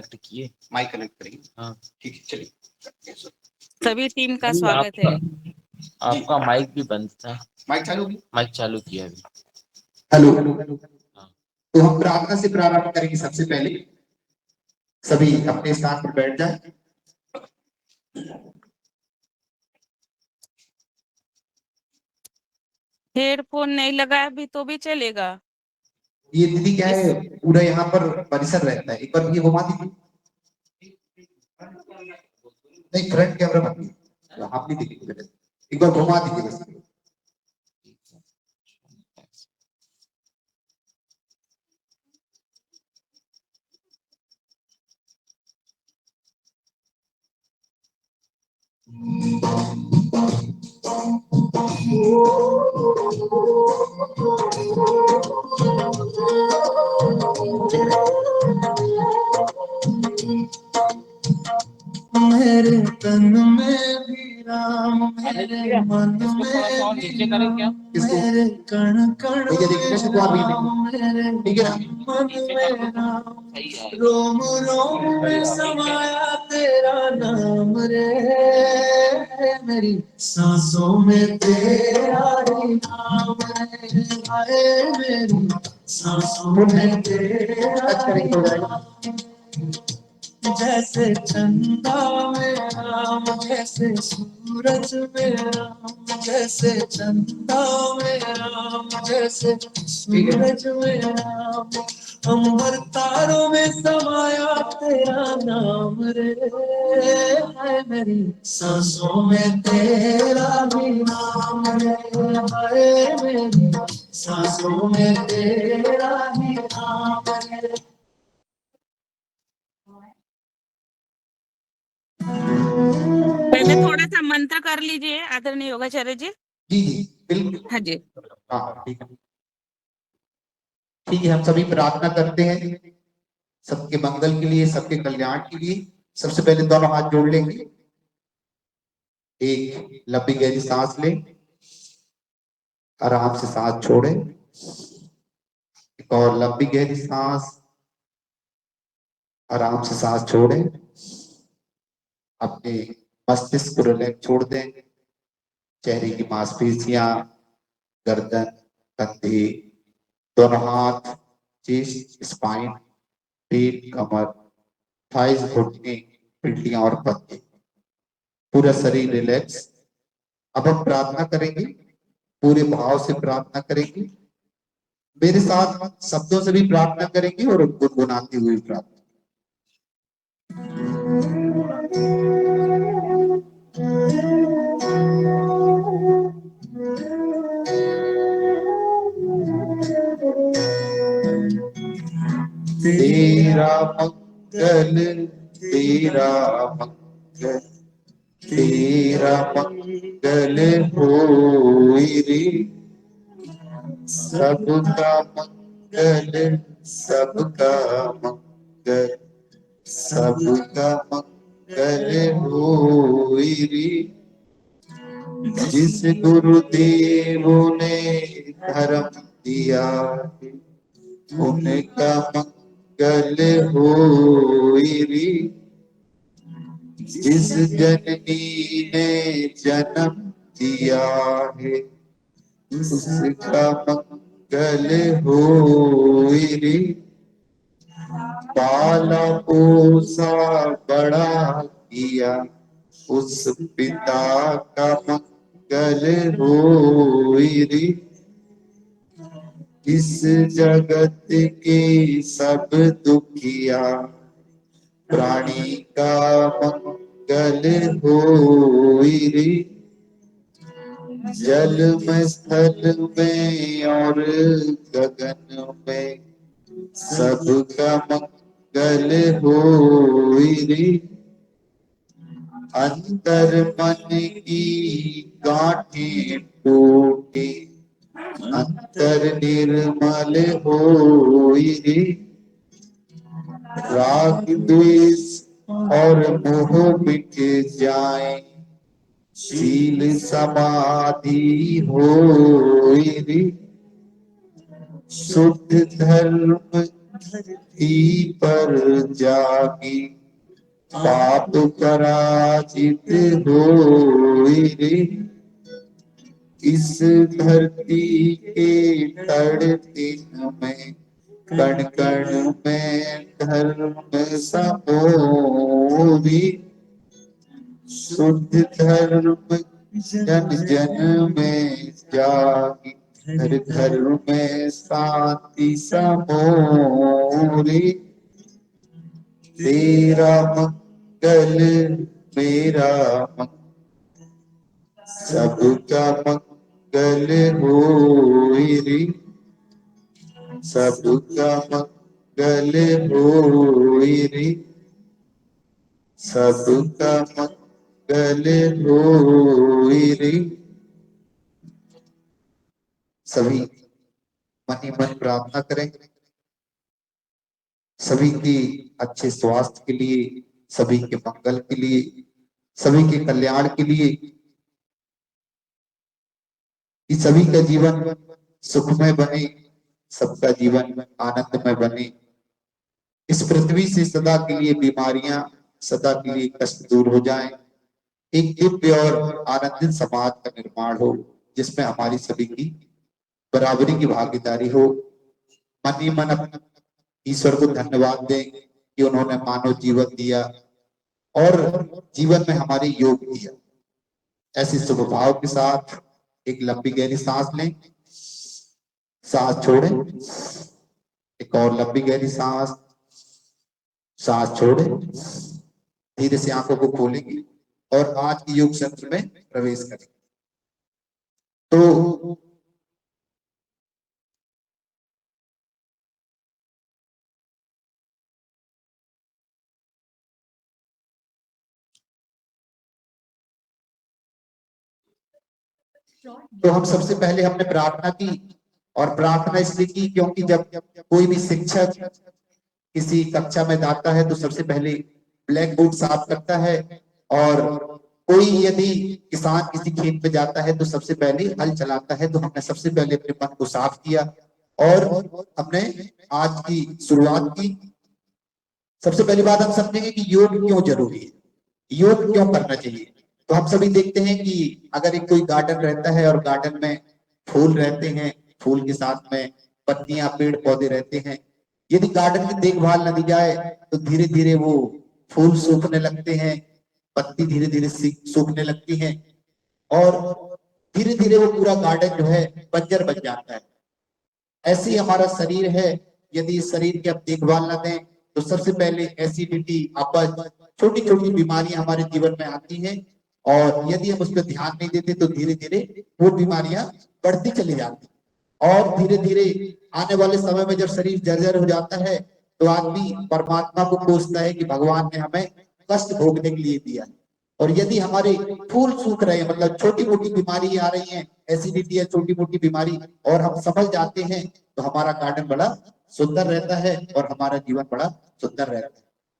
किए mic connect करेंगे। हाँ ठीक है, चलिए। सभी टीम का स्वागत है। आपका माइक भी बंद था। माइक चालू होगी? माइक चालू किया अभी। हेलो। हाँ। तो हम प्रार्थना से प्रारंभ करेंगे। सबसे पहले सभी अपने स्थान पर बैठ जाए। हेडफोन नहीं लगा अभी तो भी चलेगा। ये दीदी क्या है, पूरा यहाँ पर परिसर रहता है। एक बार ये घुमा दीजिए। नहीं, फ्रंट कैमरा मत दीजिए, आप नहीं दिखेंगे। एक बार घुमा दीजिए बस। मेरे तन में भी राम, मेरे मन में भी राम, मेरे कण कण में राम, मेरे मन में राम, रोम रोम में समाया तेरा नाम रे, मेरी सांसों में तेरा ही नाम रे, हाय मेरी सांसों में तेरा ही नाम। जैसे चंदा में राम, जैसे सूरज में राम, जैसे चंदा में राम, जैसे सूरज में राम, अंबर तारों में समाया तेरा नाम रे, है मेरी सांसों में तेरा भी नाम रे, है मेरी सांसों में तेरा ही नाम रे। पहले थोड़ा सा मंत्र कर लीजिए आदरणीय योगाचार्य जी। जी जी बिल्कुल। हाँ जी। हाँ ठीक है। ठीक है, हम सभी प्रार्थना करते हैं सबके मंगल के लिए, सबके कल्याण के लिए। सबसे पहले दोनों हाथ जोड़ लेंगे। एक लंबी गहरी सांस लें, आराम से सांस छोड़ें। एक और लंबी गहरी सांस, आराम से सांस छोड़ें। अपने मस्तिष्क को रिलैक्स छोड़ दें। चेहरे की मांसपेशियां, गर्दन, कंधे, दोनों हाथ, चेस्ट, स्पाइन, पेट, कमर, थाइज, घुटने, पिंडियां और पत्ते, पूरा शरीर रिलैक्स। अब हम प्रार्थना करेंगे, पूरे भाव से प्रार्थना करेंगे। मेरे साथ शब्दों से भी प्रार्थना करेंगे और गुनगुनाते हुए प्रार्थना। तेरा मंगल, तेरा मंगल, तेरा मंगल होई रे, सबका मंगल, सबका मंगल, सबका मंगल होई रे। जिस गुरुदेव ने धर्म दिया है, उनका मंगल होई रे। जिस जननी ने जन्म दिया है, उसका मंगल होई रे। पाला पोसा बड़ा किया, उस पिता का मंगल होई रे। इस जगत के सब दुखिया प्राणी का मंगल होई रे। जल में, स्थल में और गगन में सबका मंगल होई रे। अंतर मन की गांठें टूटे, अंतर निर्मल होई रे। राग द्वेष और मोह मिट जाए, शील समाधि होई रे। शुद्ध धर्म धरती पर जागी, पाप पराजित होए रे। इस धरती के तड़ दिन में, कण कण में धर्म समोरी। शुद्ध धर्म जन जन में जागी, घर घर में शांति समोरी। तेरा मंगल मेरा मंगल, सबका मंगल होए रे। सबका मंगल होए रे। सबका मंगल होए रे। सभी मन ही मन प्रार्थना करें, सभी की अच्छे स्वास्थ्य के लिए, सभी के मंगल के लिए, सभी के कल्याण के लिए, कि सभी का जीवन सुखमय बने, सबका जीवन आनंदमय बने। इस पृथ्वी से सदा के लिए बीमारियां, सदा के लिए कष्ट दूर हो जाएं। एक दिव्य और आनंदित समाज का निर्माण हो, जिसमें हमारी सभी की बराबरी की भागीदारी हो। मन ही मन ईश्वर को धन्यवाद दें कि उन्होंने मानव जीवन दिया और जीवन में हमारे योग दिया। ऐसे शुभ भाव के साथ एक लंबी गहरी सांस लें, सांस छोड़ें, एक और लंबी गहरी सांस, सांस छोड़ें, धीरे से आंखों को खोलेंगे और आज की योग सत्र में प्रवेश करेंगे। तो हम सबसे पहले हमने प्रार्थना की, और प्रार्थना इसलिए की क्योंकि जब कोई भी शिक्षक किसी कक्षा में जाता है तो सबसे पहले ब्लैक बोर्ड साफ करता है, और कोई यदि किसान किसी खेत में जाता है तो सबसे पहले हल चलाता है। तो हमने सबसे पहले अपने मन को साफ किया और हमने आज की शुरुआत की। सबसे पहली बात हम समझेंगे कि योग क्यों जरूरी है, योग क्यों करना चाहिए। तो हम सभी देखते हैं कि अगर एक कोई गार्डन रहता है और गार्डन में फूल रहते हैं, फूल के साथ में पत्तियां पेड़ पौधे रहते हैं, यदि गार्डन की देखभाल न की जाए तो धीरे धीरे वो फूल सूखने लगते हैं, पत्ती धीरे धीरे सूखने लगती हैं और धीरे धीरे वो पूरा गार्डन जो है बंजर बन जाता है। ऐसे ही हमारा शरीर है, यदि इस शरीर की आप देखभाल न दें तो सबसे पहले एसिडिटी, अपच, छोटी छोटी बीमारियां हमारे जीवन में आती हैं, और यदि हम उस पर ध्यान नहीं देते तो धीरे धीरे वो बीमारियां बढ़ती चली जाती, और धीरे धीरे आने वाले समय में जब शरीर जर्जर हो जाता है तो आदमी परमात्मा को कोसता है कि भगवान ने हमें कष्ट भोगने के लिए दिया। और यदि हमारे फूल सूख रहे हैं, मतलब छोटी मोटी बीमारी आ रही है, एसिडिटी है छोटी मोटी बीमारी, और हम समझ जाते हैं तो हमारा गार्डन बड़ा सुंदर रहता है और हमारा जीवन बड़ा सुंदर रहता है।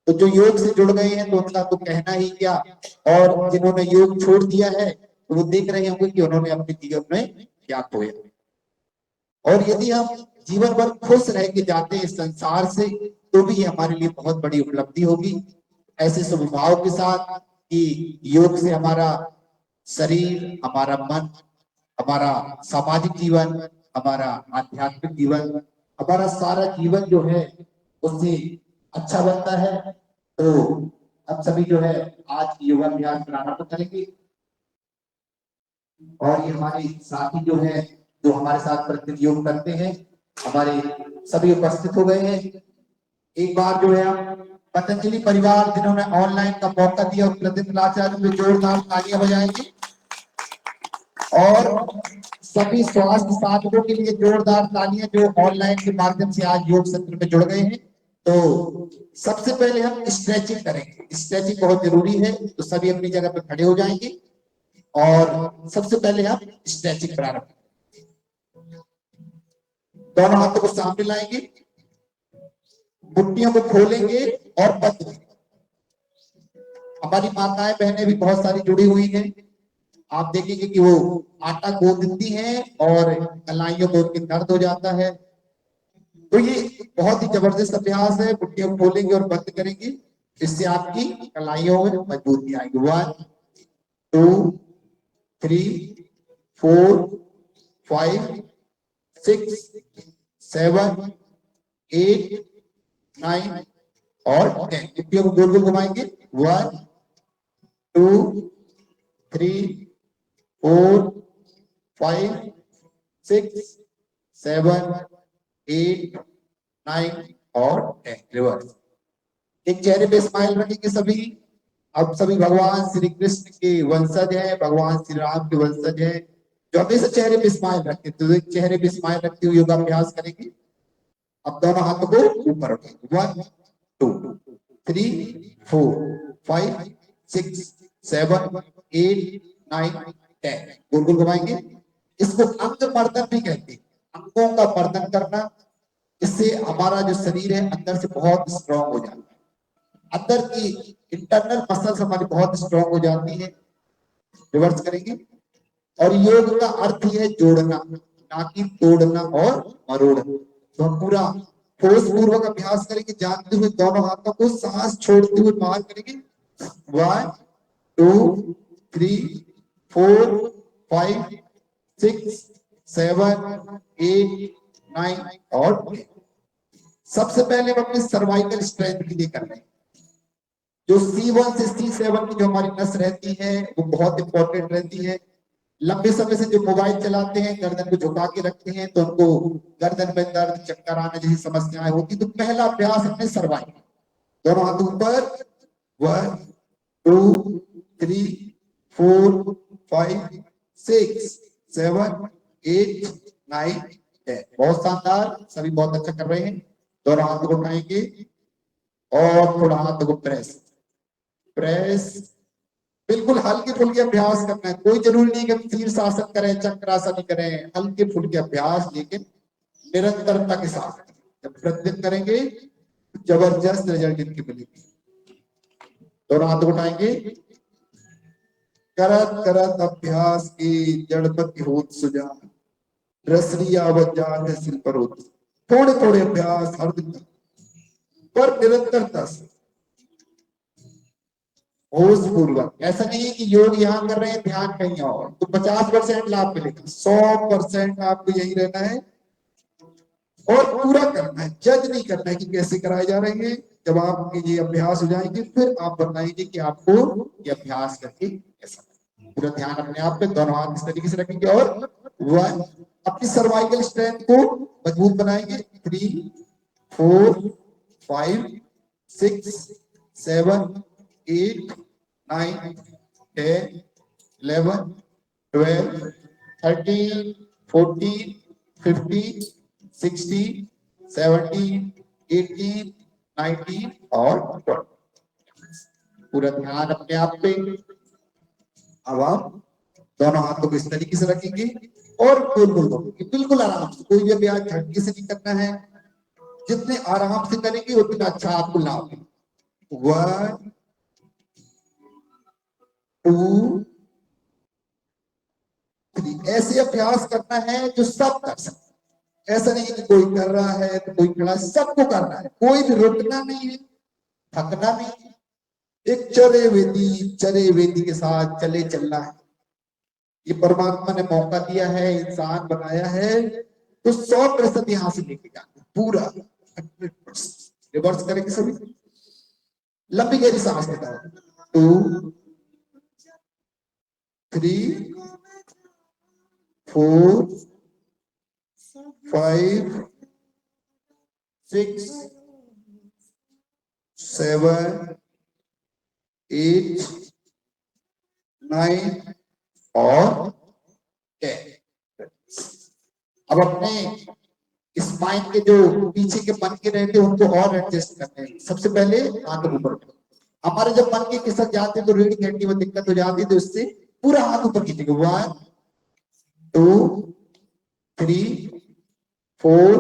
तो जो योग से जुड़ गए हैं तो उनका तो कहना ही क्या, और जिन्होंने योग छोड़ दिया है तो वो देख रहे होंगे कि उन्होंने अपने जीवन में क्या खोया। और यदि हम जीवन भर खुश रह के जाते हैं इस संसार से तो भी ये हमारे लिए बहुत बड़ी उपलब्धि होगी। ऐसे स्वभाव के साथ कि योग से हमारा शरीर, हमारा मन, हमारा सामाजिक जीवन, हमारा आध्यात्मिक जीवन, हमारा सारा जीवन जो है उससे अच्छा बनता है। तो अब सभी जो है आज की योगाभ्यास प्रारंभ करेंगे, और ये हमारे साथी जो है जो हमारे साथ प्रतिदिन योग करते हैं, हमारे सभी उपस्थित हो गए हैं। एक बार जो है हम पतंजलि परिवार जिन्होंने ऑनलाइन का मौका दिया और प्रतिदिन आचार्य में जोरदार तालियां बजाएंगे, और सभी स्वास्थ्य साधकों के लिए जोरदार तालियां जो ऑनलाइन के माध्यम से आज योग सत्र में जुड़ गए हैं। तो सबसे पहले हम स्ट्रेचिंग करेंगे, स्ट्रेचिंग बहुत जरूरी है, तो सभी अपनी जगह पर खड़े हो जाएंगे और सबसे पहले हम स्ट्रेचिंग प्रारंभ करेंगे। दोनों हाथों को सामने लाएंगे, मुट्ठियों को खोलेंगे और बंद करेंगे। हमारी माताएं बहनें भी बहुत सारी जुड़ी हुई हैं, आप देखेंगे कि वो आटा गूंथती हैं और कलाइयों में उनके दर्द हो जाता है। तो ये बहुत ही जबरदस्त अभ्यास है। मुट्ठियों को खोलेंगे और बंद करेंगे, इससे आपकी कलाइयों में मजबूती आएगी। 1 2 3 4 5 6 7 8 9 और 10। मुट्ठियों को गोल गोल घुमाएंगे। 1 2 3 4 5 6 7 8 9 और 10। रिवर्स। एक चेहरे पे स्माइल रखेंगे सभी। अब सभी भगवान श्री कृष्ण के वंशज हैं, भगवान श्री राम के वंशज हैं, जो हमेशा चेहरे पे स्माइल रखते हैं। तो एक चेहरे पे स्माइल रखते हुए योगाभ्यास करेंगे। अब दोनों हाथों को ऊपर उठाएंगे। 1 2 3 4 5 6 7 8 9 10। गोल गोल घुमाएंगे। इसको अंग मर्दन भी कहते हैं, अंगों का मर्दन करना। इससे हमारा जो शरीर है अंदर से बहुत स्ट्रांग हो जाता है, अंदर की इंटरनल मसल्स हमारी बहुत स्ट्रांग हो जाती है। रिवर्स करेंगे। और योग का अर्थ ही है जोड़ना, ना कि तोड़ना और मरोड़ना। तो हम पूरा फोर्स पूर्वक अभ्यास करेंगे, जानते हुए दोनों हाथों को सांस छोड़ते हुए बाहर करेंगे। 1 2 3 4 5 6 7 8 9 और 10। सबसे पहले हम अपने सर्वाइकल स्ट्रेंथ के लिए कर रहे हैं। जो C1 से C7 की जो हमारी नस रहती है वो बहुत इंपॉर्टेंट रहती है। लंबे समय से जो मोबाइल चलाते हैं, गर्दन को झुका के रखते हैं, तो उनको गर्दन में दर्द, चक्कर आने जैसी समस्याएं होती। तो पहला अभ्यास अपने सर्वाइकल, दोनों हाथ ऊपर। 1 2 3 4 5 6 7 8 9 10। बहुत शानदार, सभी बहुत अच्छा कर रहे हैं। दोनों हाथों को उठाएंगे और थोड़ा हाथों को प्रेस प्रेस। बिल्कुल हल्के फुल्के अभ्यास करना है। कोई जरूरी नहीं कि हम शीर्षासन करें, चक्रासन करें। हल्के फुल्के अभ्यास, लेकिन निरंतरता के साथ जब प्रतिदिन करेंगे जबरदस्त रिजल्ट इनकी मिलेगी। दोनों हाथ उठाएंगे। करत करत अभ्यास की जड़पति होत सुजान, रसरी आवत जात सिल पर होती। थोड़े थोड़े अभ्यास हर दिन पर निरंतरता से, होश पूर्वक। ऐसा नहीं है कि योग यहाँ कर रहे हैं, ध्यान कहीं और, तो 50% लाभ मिलेगा। 100% आपको यही रहना है और पूरा करना है। जज नहीं करना है कि कैसे कराए जा रहे हैं। जब आपके ये अभ्यास हो जाएंगे फिर आप बताएंगे कि आपको ये अभ्यास करके कैसा। पूरा ध्यान अपने आप पे, दोनों हाथ इस तरीके से रखेंगे और 1 अपनी सर्वाइकल स्ट्रेंथ को मजबूत बनाएंगे। 3 4 5 6 7 8 9 10 11 12 13 14 15 16 17 18 19 और 20। पूरा ध्यान अपने आप पे। अब आप दोनों हाथों को इस तरीके से रखेंगे और गोल गोल घूमेंगे, बिल्कुल आराम से। कोई भी अभ्यास झटके से नहीं करना है। जितने आराम से करेंगे उतना अच्छा आपको लाभ है। 1 2 3 ऐसे अभ्यास करना है जो सब कर सकते। ऐसा नहीं कि कोई कर रहा है तो कोई खड़ा, सबको करना है। कोई भी रुकना नहीं है, थकना नहीं है। एक चरे वेदी के साथ चले चलना है। ये परमात्मा ने मौका दिया है, इंसान बनाया है, तो 100% यहां से लेके जाना पूरा 100%। रिवर्स करेंगे सभी। लंबी गहरी सांस लेता है। 2 3 4 5 6 7 8 9 और 10। अब अपने स्पाइन के जो पीछे के मनके रहते हैं उनको और एडजस्ट करते हैं। सबसे पहले हाथ ऊपर। हमारे जब मनके खिसक जाते हैं तो रीढ़ की हड्डी में दिक्कत हो जाती है, तो इससे पूरा हाथ ऊपर खींचेंगे। 1 2 3 4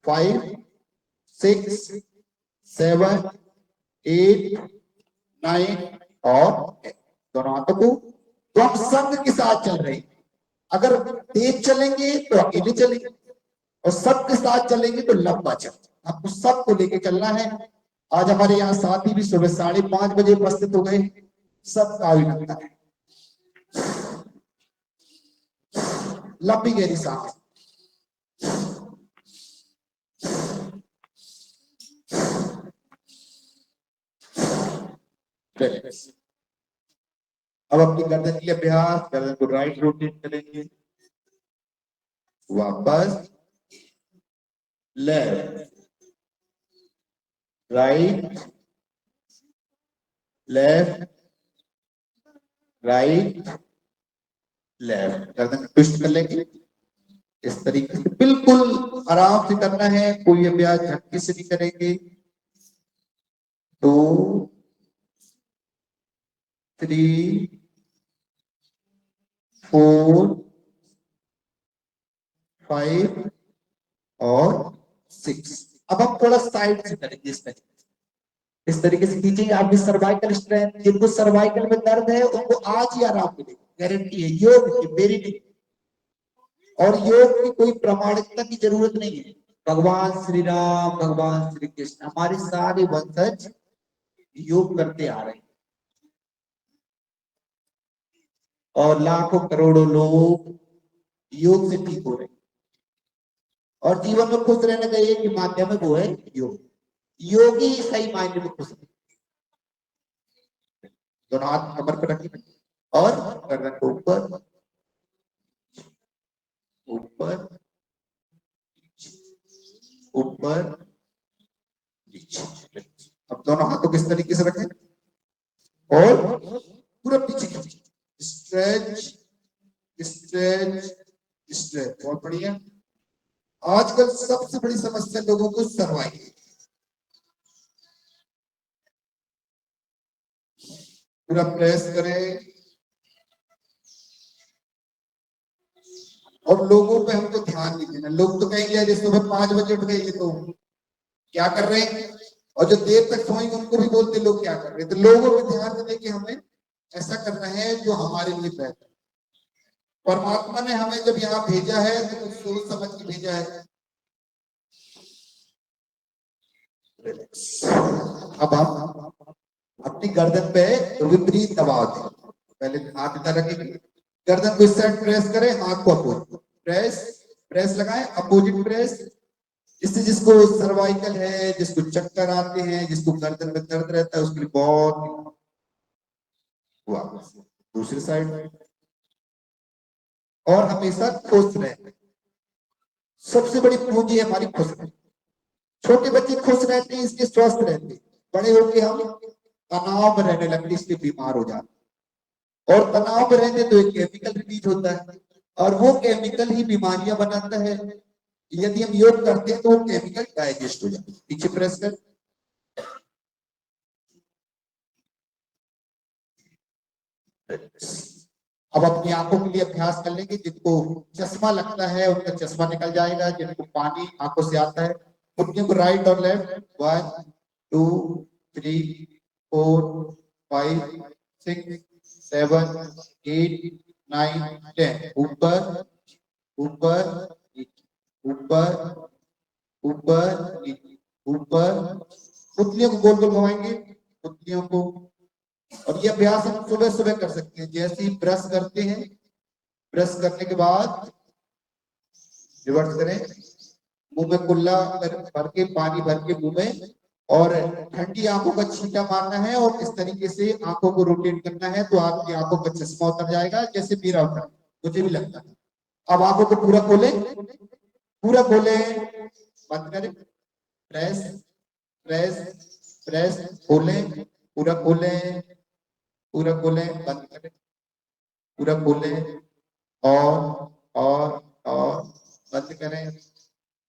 5 6 7 8 9 और 10। दोनों हाथों को। तो हम संघ के साथ चल रहे हैं। अगर तेज चलेंगे तो अकेले चलेंगे, और सबके साथ चलेंगे तो लंबा चल, आपको सबको लेके चलना है। आज हमारे यहाँ साथी भी सुबह 5:30 बजे उपस्थित हो गए, सबका अभिनंदन है। लंबी गहरी सांस, अब अपनी गर्दन की अभ्यास, गर्दन को राइट रोटेट करेंगे, वापस left right left right left, गर्दन ट्विस्ट कर लेंगे इस तरीके से, बिल्कुल आराम से करना है, कोई अभ्यास झटके से नहीं करेंगे। 2 3 4 5 और 6। अब हम थोड़ा साइड से करेंगे, इस तरीके से खींचेंगे। आपकी सर्वाइकल स्ट्रेंथ, जिनको सर्वाइकल में दर्द है उनको आज ही आराम मिलेगा, गारंटी है। योग की मेरी नहीं, और योग की कोई प्रामाणिकता की जरूरत नहीं है। भगवान श्री राम, भगवान श्री कृष्ण, हमारे सारे वंशज योग करते आ रहे हैं, और लाखों करोड़ों लोग योग से ठीक हो रहे हैं। और जीवन में खुश रहने का एक ही माध्यम है, वो है योग। योगी सही मायने में खुश है। दोनों हाथ कमर पर रखें और गर्दन को ऊपर ऊपर ऊपर नीचे। अब दोनों हाथों को इस तरीके से रखें और पूरा पीछे खींचें, स्ट्रेच स्ट्रेच स्ट्रेच। बहुत बढ़िया। आजकल सबसे बड़ी समस्या लोगों को सर्वाइकल, पूरा प्रेस करें, और लोगों पे हमको ध्यान नहीं देना। लोग तो कहेंगे यार सुबह 5 बजे उठ गए, ये तो क्या कर रहे हैं, और जो देर तक सोएंगे उनको भी बोलते लोग क्या कर रहे हैं। तो लोगों पे ध्यान देने की हमें ऐसा करना है जो हमारे लिए बेहतर। परमात्मा ने हमें जब यहाँ भेजा है तो कुछ सोच समझ के भेजा है। अब हम अपनी गर्दन पे विपरीत दबाव दें। पहले हाथ इधर रखेंगे, गर्दन को इस साइड प्रेस करें, हाथ को अपोजिट प्रेस प्रेस लगाएं, अपोजिट प्रेस। इससे जिसको सर्वाइकल है, जिसको चक्कर आते हैं, जिसको गर्दन में दर्द रहता है, उसके लिए बहुत हुआ। दूसरी साइड, और हमेशा खुश रहे। सबसे बड़ी पूंजी है हमारी खुश रहना। छोटे बच्चे खुश रहते हैं इसलिए स्वस्थ रहते हैं, बड़े होकर हम तनाव में रहने लगते इसलिए बीमार हो जाते। और तनाव में रहते तो एक केमिकल रिलीज होता है, और वो केमिकल ही बीमारियां बनाता है। यदि हम योग करते हैं तो वो केमिकल डाइजेस्ट हो जाता है। पीछे प्रेस कर, अब अपनी आंखों के लिए अभ्यास कर लेंगे। जिनको चश्मा लगता है उनका चश्मा निकल जाएगा, जिनको पानी आंखों से आता है उनके को राइट और लेफ्ट 1 2 3 4 5 6 7 8 9 10। ऊपर ऊपर ऊपर ऊपर ऊपर। पुतलियों को गोल गोल घुमाएंगे, पुतलियों को। और ये अभ्यास हम सुबह सुबह कर सकते हैं। जैसे ही ब्रश करते हैं, ब्रश करने के बाद रिवर्स करें, मुंह में कुल्ला भर के, पानी भर के मुंह में, और ठंडी आंखों का छींटा मारना है, और इस तरीके से आंखों को रोटेट करना है। तो आपकी आंखों का चश्मा उतर जाएगा, जैसे मेरा उतर, मुझे भी लगता है। अब आंखों को पूरा खोलें, पूरा खोलें, बंद करें, प्रेस प्रेस प्रेस, खोलें, पूरा खोलें, पूरा खोलें, बंद करें, पूरा खोलें, और बंद करें,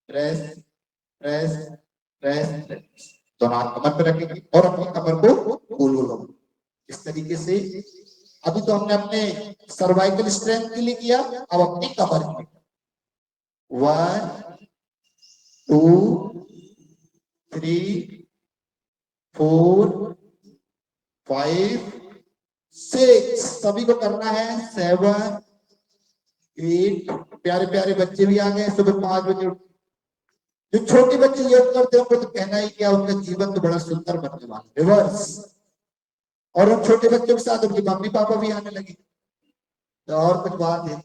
प्रेस प्रेस प्रेस। दोनों हाथ कमर पे रखेंगे और अपनी कमर को गोल गोल इस तरीके से। अभी तो हमने अपने सर्वाइकल स्ट्रेंथ के लिए किया, अब अपनी कमर के लिए 1 2 3 4 5 6। सभी को करना है। 7 8। प्यारे प्यारे बच्चे भी आ गए सुबह 5 बजे। जो छोटे बच्चे योग करते हैं उनको तो कहना ही क्या, उनका जीवन तो बड़ा सुंदर बनने वाला। रिवर्स, और उन छोटे बच्चों के साथ उनके मम्मी पापा भी आने लगे, तो और कुछ बात है।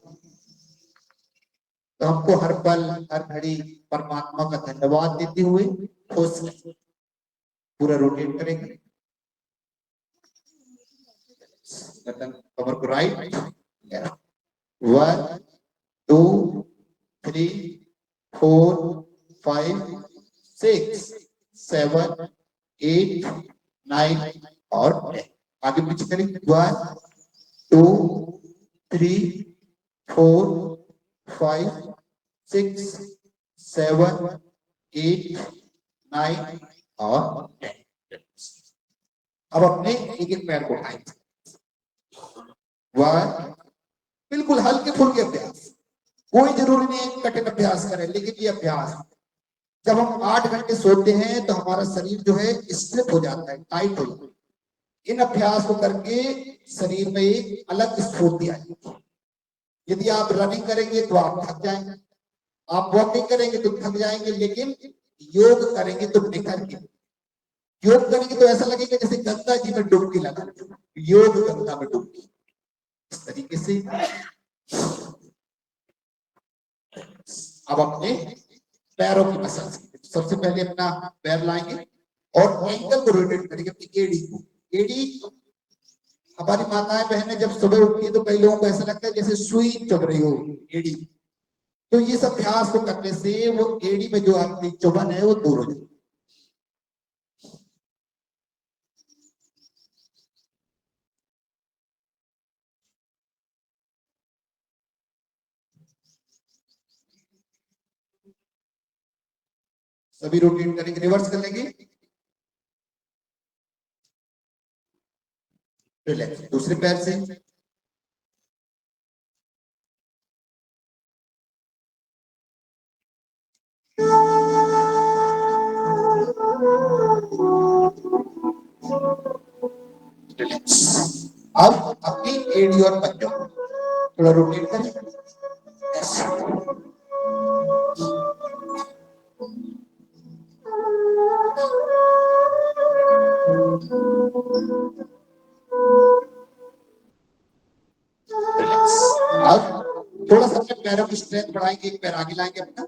तो हमको हर पल हर घड़ी परमात्मा का धन्यवाद देते हुए खुश रहें। पूरा रोटेट करेंगे, कमर को राइट, 1 2 3 4 5 6 7 8 9 और 10। आगे पीछे करेंगे, 1 2 3 4 5 6 7 8 9 और 10। अब अपने एक एक पैर को उठाएंगे, 1, बिल्कुल हल्के फुल्के अभ्यास, कोई जरूरी नहीं है कठिन अभ्यास करें, लेकिन ये अभ्यास जब हम 8 घंटे सोते हैं तो हमारा शरीर जो है स्ट्रिप हो जाता है, टाइट हो जाता है। इन अभ्यास को करके शरीर में एक अलग स्फूर्ति आएगी। यदि आप रनिंग करेंगे तो आप थक जाएंगे, आप वॉकिंग करेंगे तो थक जाएंगे, लेकिन योग करेंगे तो निखर के, योग करेंगे तो ऐसा लगेगा जैसे गंगा जी में डुबकी लगा, योग गंगा में डुबकी। इस तरीके से अब अपने पैरों की मसाज। सबसे पहले अपना पैर लाएंगे और एंकल को रोटेट करेंगे, अपनी एड़ी को। एड़ी, हमारी माताएं बहनें जब सुबह उठती है तो कई लोगों को ऐसा लगता है जैसे सुई चुभ रही हो एड़ी, तो ये सब अभ्यास को करने से वो एड़ी में जो आपकी चुभन है वो दूर हो जाती है। सभी रोटेट करेंगे, रिवर्स कर लेंगे, रिलैक्स। दूसरे पैर से अब अपनी एड़ी और पंजों थोड़ा रोटेट करें, अब थोड़ा सा अपने पैरों की स्ट्रेंथ बढ़ाएंगे, एक पैर आगे लाएंगे अपना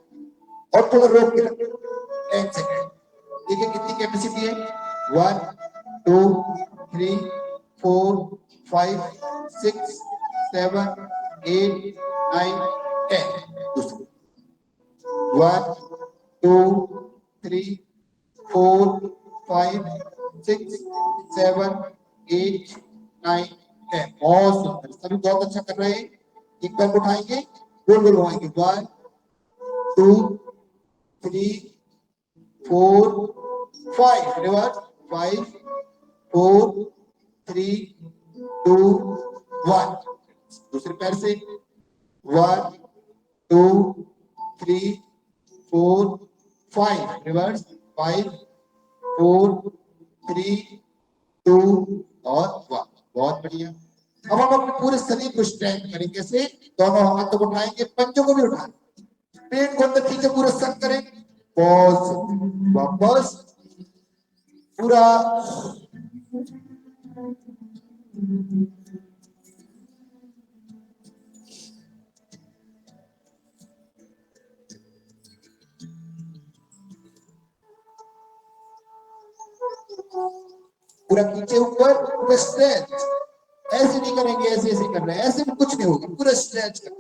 और थोड़ा रोक के रखेंगे 10 सेकेंड। देखिए कितनी कैपेसिटी है, 1 2 3 4 5 6 7 8 9 10। 1 2 3 4 5 6 7 8 9 10। बहुत सुंदर, सभी बहुत अच्छा कर रहे हैं। एक पैर उठाएंगे, गोल गोल घुमाएंगे, 1 2 3 4 5, रिवर्स, 5 4 3 2 1। दूसरे पैर से 1 2 3 4 5, रिवर्स, 5 4 3 2 और 1। बहुत बढ़िया। अब हम अपने पूरे शरीर को स्ट्रेंथ करेंगे, से दोनों हाथों को उठाएंगे, पंजों को भी उठाएंगे, पेट को अंदर खींचे, पूरा सक करें, पॉज, वापस पूरा पूरा खींचे ऊपर, पूरा स्ट्रेच। ऐसे नहीं करेंगे, ऐसे ऐसे कर रहे हैं, ऐसे में कुछ नहीं होगा, पूरा स्ट्रेच कर।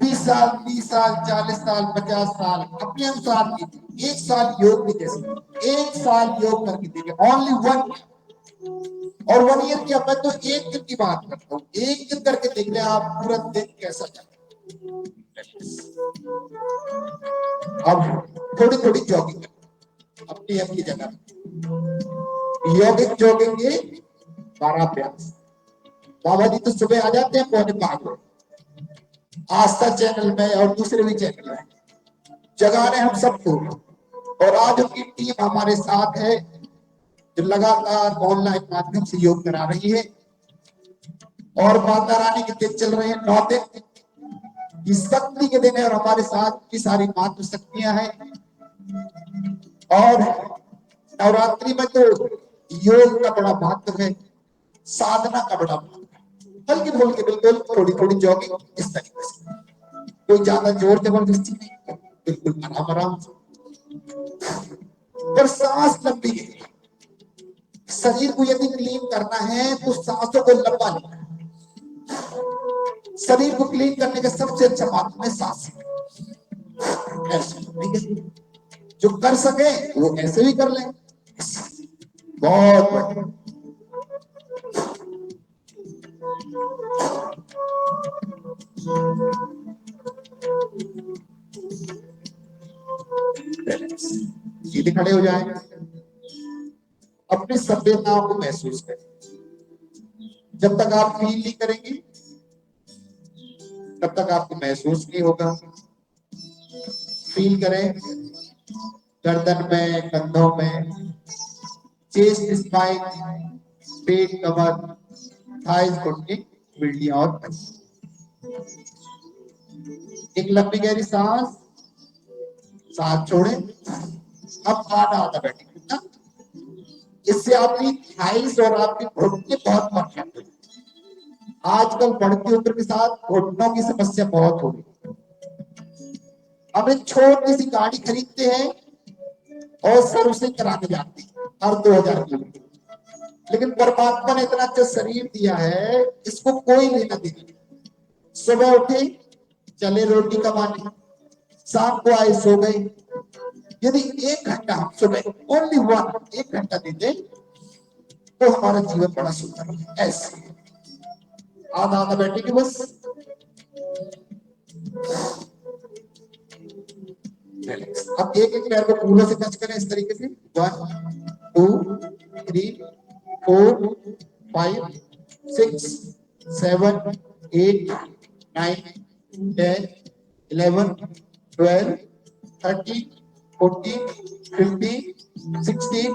20 साल 30 साल 40 साल 50 साल अपने अनुसार कीजिए। 1 साल योग भी जैसे 1 साल योग करके देखिए, ओनली 1 और 1 ईयर की। मैं तो 1 दिन की बात करता हूँ, 1 दिन करके देख रहे हैं आप पूरा दिन कैसा चलता। अब थोड़ी थोड़ी जॉगिंग अपनी अपनी जगह, यौगिक जॉगिंग के 12 अभ्यास। बाबा जी तो सुबह आ जाते हैं 4:45, आस्था चैनल में और दूसरे भी चैनल में जगा रहे हम सबको। और आज उनकी टीम हमारे साथ है जो लगातार ऑनलाइन माध्यम से योग करा रही है, और माता रानी के दिन चल रहे हैं 9 दिन। ये शक्ति के दिन है और हमारे साथ की सारी मातृ शक्तियां हैं। और नवरात्रि में तो योग का बड़ा महत्व है, साधना का बड़ा महत्व है। हल्की फुल्की बिल्कुल थोड़ी थोड़ी जॉगिंग इस तरीके से, कोई ज्यादा जोर जबरदस्ती नहीं, बिल्कुल आराम आराम से। पर सांस लंबी है। शरीर को यदि क्लीन करना है तो सांसों को लंबा लेना है। शरीर को क्लीन करने का सबसे अच्छा माध्यम है सांस। जो कर सके वो ऐसे भी कर ले, बहुत बढ़िया। सीधे खड़े हो जाए, अपनी संवेदनाओं को महसूस करें। जब तक आप फील नहीं करेंगे तब तक आपको महसूस नहीं होगा। फील करें गर्दन में, कंधों में, चेस्ट, स्पाइन, पेट, कमर, थाइज, घुटने, पीढ़ियां और एक लंबी गहरी सांस, सांस छोड़े। अब आधा आधा बैठेंगे ना, इससे आपकी थाइस और आपकी घुटने बहुत मजबूत होंगे। आजकल बढ़ती उम्र के साथ घुटनों की समस्या बहुत हो रही है। हम एक छोटी सी गाड़ी खरीदते हैं और सर्विसिंग कराने जाते हैं हर 2000 किलोमीटर, लेकिन परमात्मा ने इतना अच्छा शरीर दिया है, इसको कोई लेना देना नहीं। सुबह उठे चले रोटी कमाने, शाम को आए सो गए। यदि 1 घंटा हम सुबह ओनली 1 घंटा देते तो हमारा जीवन बड़ा सुंदर है। ऐसे आधा आधा बैठेंगे बस। अब एक एक पैर को फूलों से टच करें इस तरीके से। 1 2 3 4 5 6 7 8 9 10 11 12 13 14 15 16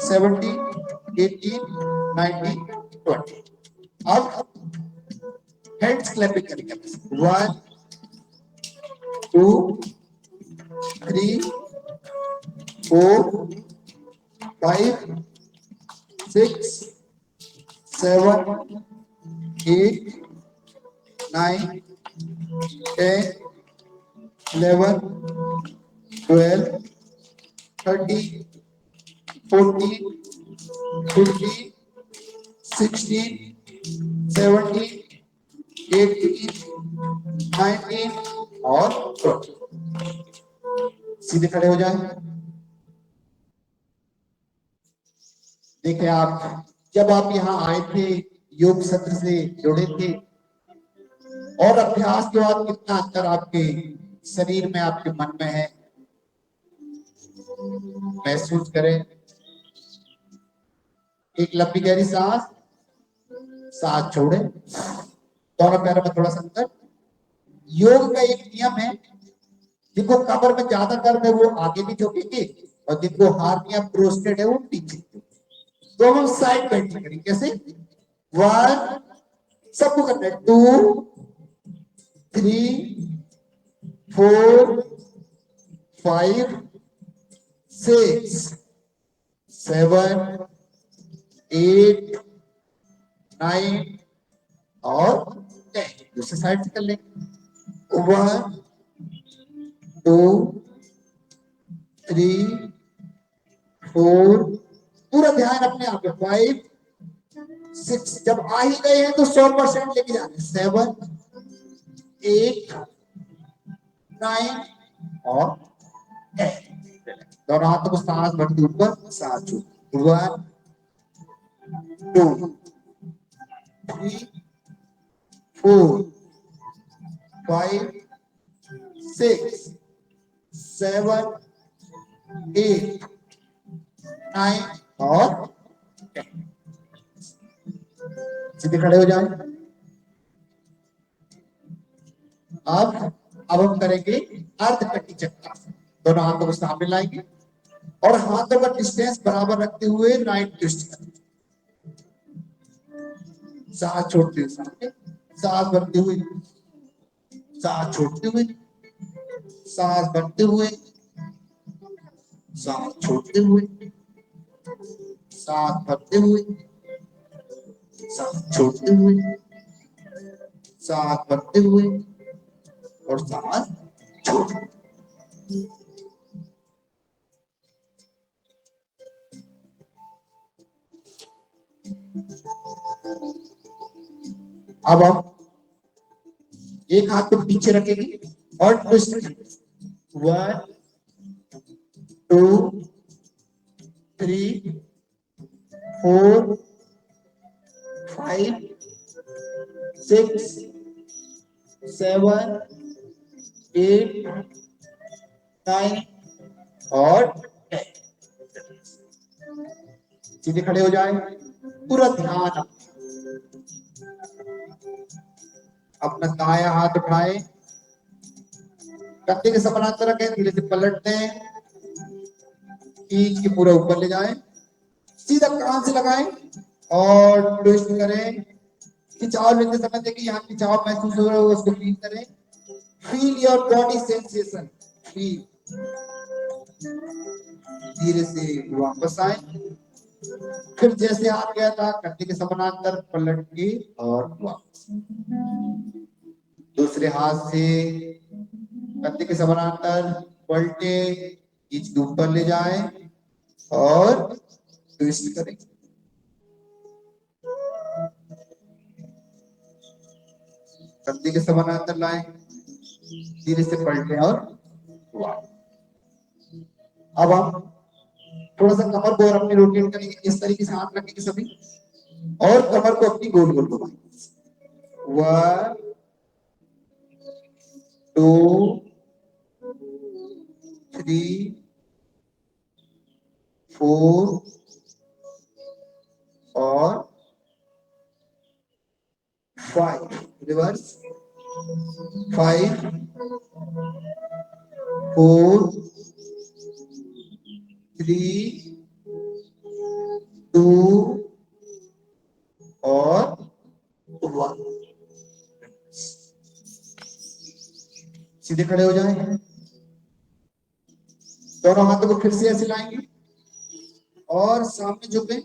17 18 19 20। अब हैंड्स क्लैपिंग करेंगे। 1 2 3 4 5 6 7 8 9 10 11 12 13 14 15 16 17 18 19 और 20। सीधे खड़े हो जाए। देखिए, आप जब आप यहाँ आए थे, योग सत्र से जुड़े थे, और अभ्यास के बाद कितना अंतर आपके शरीर में, आपके मन में है, महसूस करें। एक लंबी गहरी सांस, सांस छोड़े, दोनों पैरों में थोड़ा सा अंतर। योग का एक नियम है, जिनको कमर में ज्यादा दर्द है वो आगे भी झुकेंगे और जिनको हार्निया प्रोस्टेट है वो पीछे। तो हम साइड बेंडिंग करेंगे। कैसे? 1 सबको करना है, 2 3 4 5 6 7 8 9 और 10। दूसरी साइड से कर लेंगे। 1 2 3 4, पूरा ध्यान अपने आप में। 5 6, जब आ ही गए हैं तो 100% लेके जाने। 7 8 9 और 10। दोनों हाथों को सांस भरती ऊपर, सांस छोड़। 1 2 3 4 5 6 7 8 9 और 10। सीधे खड़े हो जाए। अब हम करेंगे अर्ध कटी चक्कर। दोनों हाथों को सामने लाएंगे और हाथों का डिस्टेंस बराबर रखते हुए राइट ट्विस्ट करेंगे। सांस छोड़ते हुए सामने, सांस भरते हुए, सांस छोड़ते हुए, सांस भरते हुए, सांस छोड़ते हुए, सांस भरते हुए, सांस छोड़ते हुए, सांस भरते हुए और सांस छोड़ते हुए। अब हम एक हाथ को पीछे रखेंगे और ट्विस्ट करेंगे। 1 2 3 4 5 6 7 8 9 और 10। सीधे खड़े हो जाए, पूरा ध्यान अपना दाया हाथ उठाए, कंधे के समानांतर रखें, धीरे से पलट दें, खींच के पूरा ऊपर ले जाएं, सीधा कान से लगाएं और ट्विस्ट करें। खिंचाव लेते समय देखिए यहाँ खिंचाव महसूस हो रहा है, उसको फील करें। Feel your body sensation, feel. धीरे से वापस आए, फिर जैसे हाथ गया था कंधे के समानांतर पलट के और वापस। दूसरे हाथ से कंधे के समानांतर पलटे, खींच के ऊपर ले जाए और ट्विस्ट करें। कंधे के समानांतर लाएं, धीरे से पलटे और वापस। अब हम थोड़ा सा कमर को और अपनी रोटेट करेंगे, इस तरीके से हाथ रखेंगे सभी और कमर को अपनी गोल गोल घुमाएंगे। 1 2 3 4 और 5। रिवर्स 5 4 3 2 और 1। सीधे खड़े हो जाएं, दोनों हाथों को फिर से ऐसे लाएंगे और सामने झुके,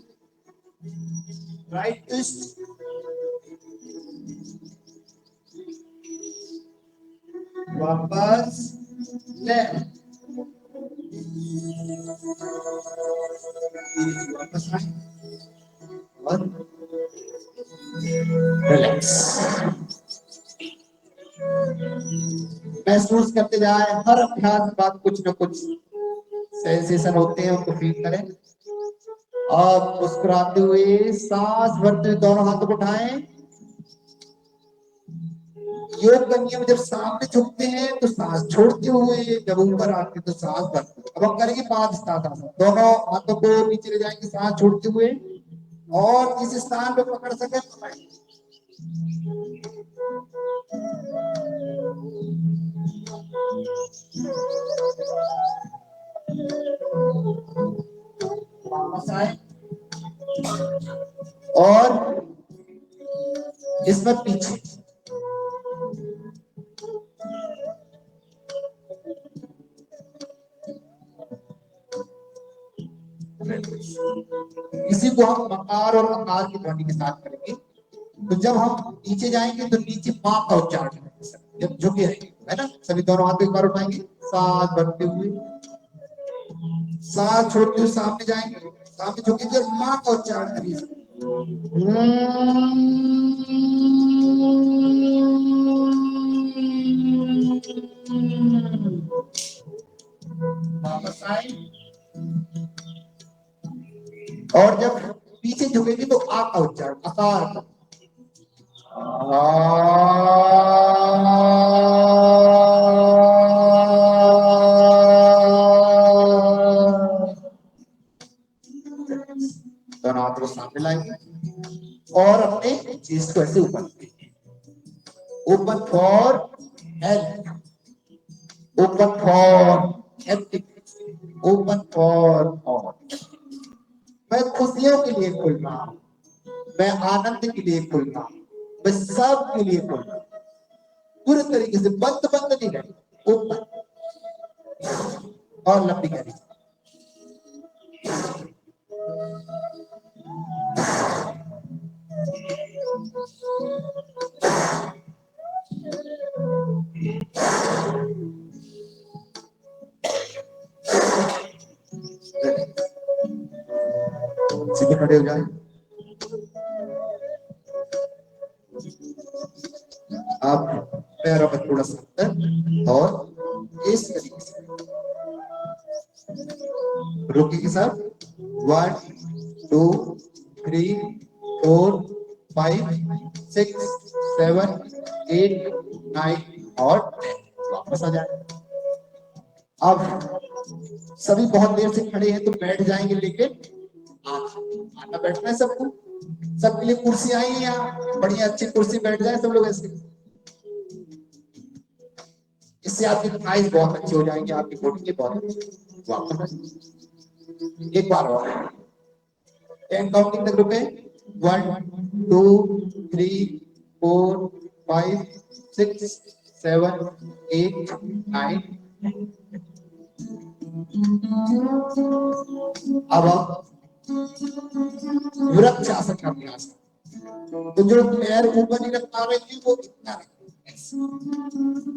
राइट ट्विस्ट, वापस लेफ्ट, वापस आए और रिलैक्स। महसूस करते जाए, हर अभ्यास के बाद कुछ न कुछ सेंसेशन होते हैं, उनको फील करें। अब मुस्कुराते हुए, सांस भरते हुए दोनों हाथों को उठाएं। योग का नियम, जब सामने झुकते हैं तो सांस छोड़ते हुए, जब ऊपर आते तो सांस भरते हुए। अब हम करेंगे पादहस्तासन, दोनों हाथों को नीचे ले जाएंगे सांस छोड़ते हुए और जिस स्थान पे पकड़ सके पकड़ेंगे। वापस आए और इस पर पीछे, इसी को हम मकार और अकार की ध्वनि के साथ करेंगे। तो जब हम नीचे जाएंगे तो नीचे मां का उच्चारण करेंगे, जब झुके रहेंगे, है ना। सभी दोनों हाथ एक बार उठाएंगे, सांस भरते हुए, सांस छोड़ते हुए सामने जाएंगे, सामने झुकेंगे और मां का उच्चारण करिए। वापस आए और जब पीछे झुकेंगे तो आ का उच्चारण, अकार का। दोनों हाथों को सामने लाएंगे और अपने चेस्ट को ऐसे ऊपर, open for health, open for health, open for all. मैं खुशियों के लिए खुल रहा हूं, मैं आनंद के लिए खुल रहा हूं, मैं सब के लिए खुल रहा हूं। पूरे तरीके से बंद बंद नहीं करनी, ऊपर और लंबी करी। सीधे खड़े हो जाए। आप पैरों पर थोड़ा सा अंतर और इस तरीके से रुकी के साथ 1 2 3 4 5 6 7 8 9 और 10 वापस आ जाए। अब सभी बहुत देर से खड़े हैं तो बैठ जाएंगे, लेकिन आना बैठना है सबको, सबके लिए कुर्सी आई है यहाँ, बढ़िया अच्छी कुर्सी, बैठ जाए सब लोग ऐसे। इससे आपकी थाइस बहुत अच्छी हो जाएंगी, आपकी बॉडी के बहुत अच्छी। वापस एक बार और 10 काउंटिंग तक रुके। 1 2 3 4 5 6 7 8 9। अब वृक्षासन का अभ्यास। तो जो पैर ऊपर नहीं रख पा रहे थे वो इतना रखें,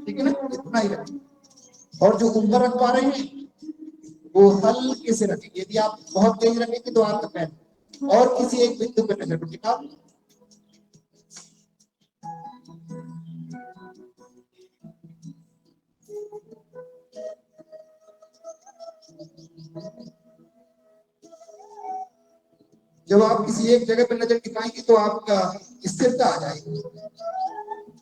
ठीक है ना, इतना ही रखें। और जो ऊपर रख पा रहे हैं वो हल्के से रखें। यदि आप बहुत तेज रखेंगे तो आपका पैर और किसी एक बिंदु पर नजर टिका। जब आप किसी एक जगह पर नजर टिकाएंगे तो आपका स्थिरता आ जाएगी,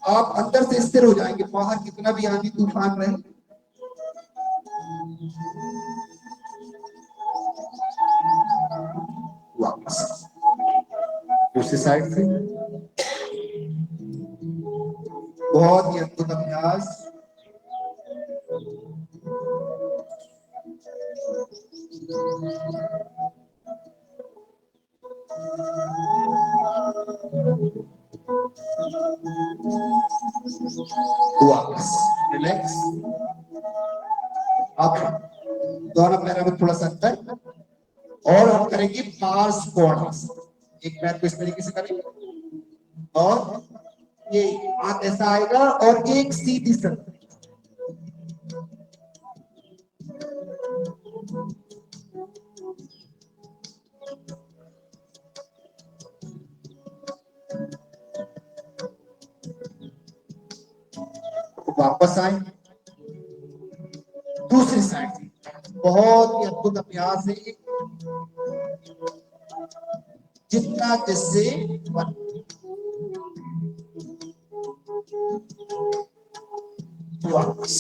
आप अंदर से स्थिर हो जाएंगे, बाहर कितना भी आंधी तूफान रहे। वापस दूसरी साइड से बहुत ही अद्भुत अभ्यास। वापस रिलैक्स। अब दोनों पैरों में थोड़ा सा अंतर और हम करेंगे पार्श कोणासन। एक पैर को इस तरीके से करेंगे और ये हाथ ऐसा आएगा और एक सीधी सर वापस आए। दूसरी साइड से बहुत ही अद्भुत अभ्यास है, जितना जिससे वापस।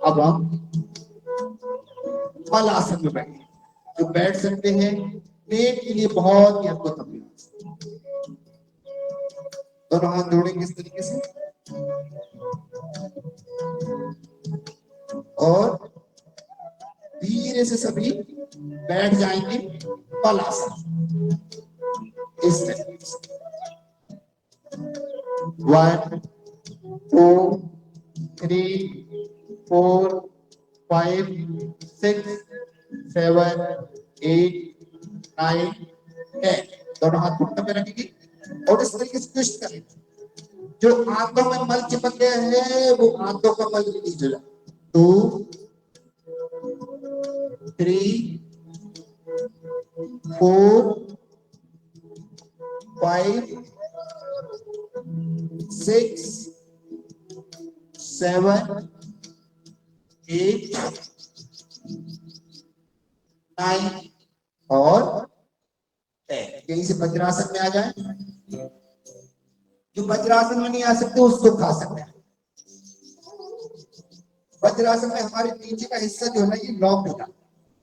अब हम बल आसन में बैठे, जो बैठ सकते हैं, पेट के लिए बहुत ही अद्भुत अभ्यास। दोनों हाथ जोड़ेंगे इस तरीके से और धीरे से सभी बैठ जाएंगे बल आसन इस तरीके से। 1 2 3 4 5 6 7 8 9 10। दोनों हाथ घुटनों पे रखेंगे और इस तरीके से ट्विस्ट करेंगे। जो आंतों में मल चिपक गया है वो आंतों का मल रिलीज हो जाए। 2 3 4 5 6 7 8 9 और 10। यहीं से वज्रासन में आ जाए। जो वज्रासन में नहीं आ सकते उसको खा सकते हैं। वज्रासन में हमारे नीचे का हिस्सा जो है ना ये लॉक होता है,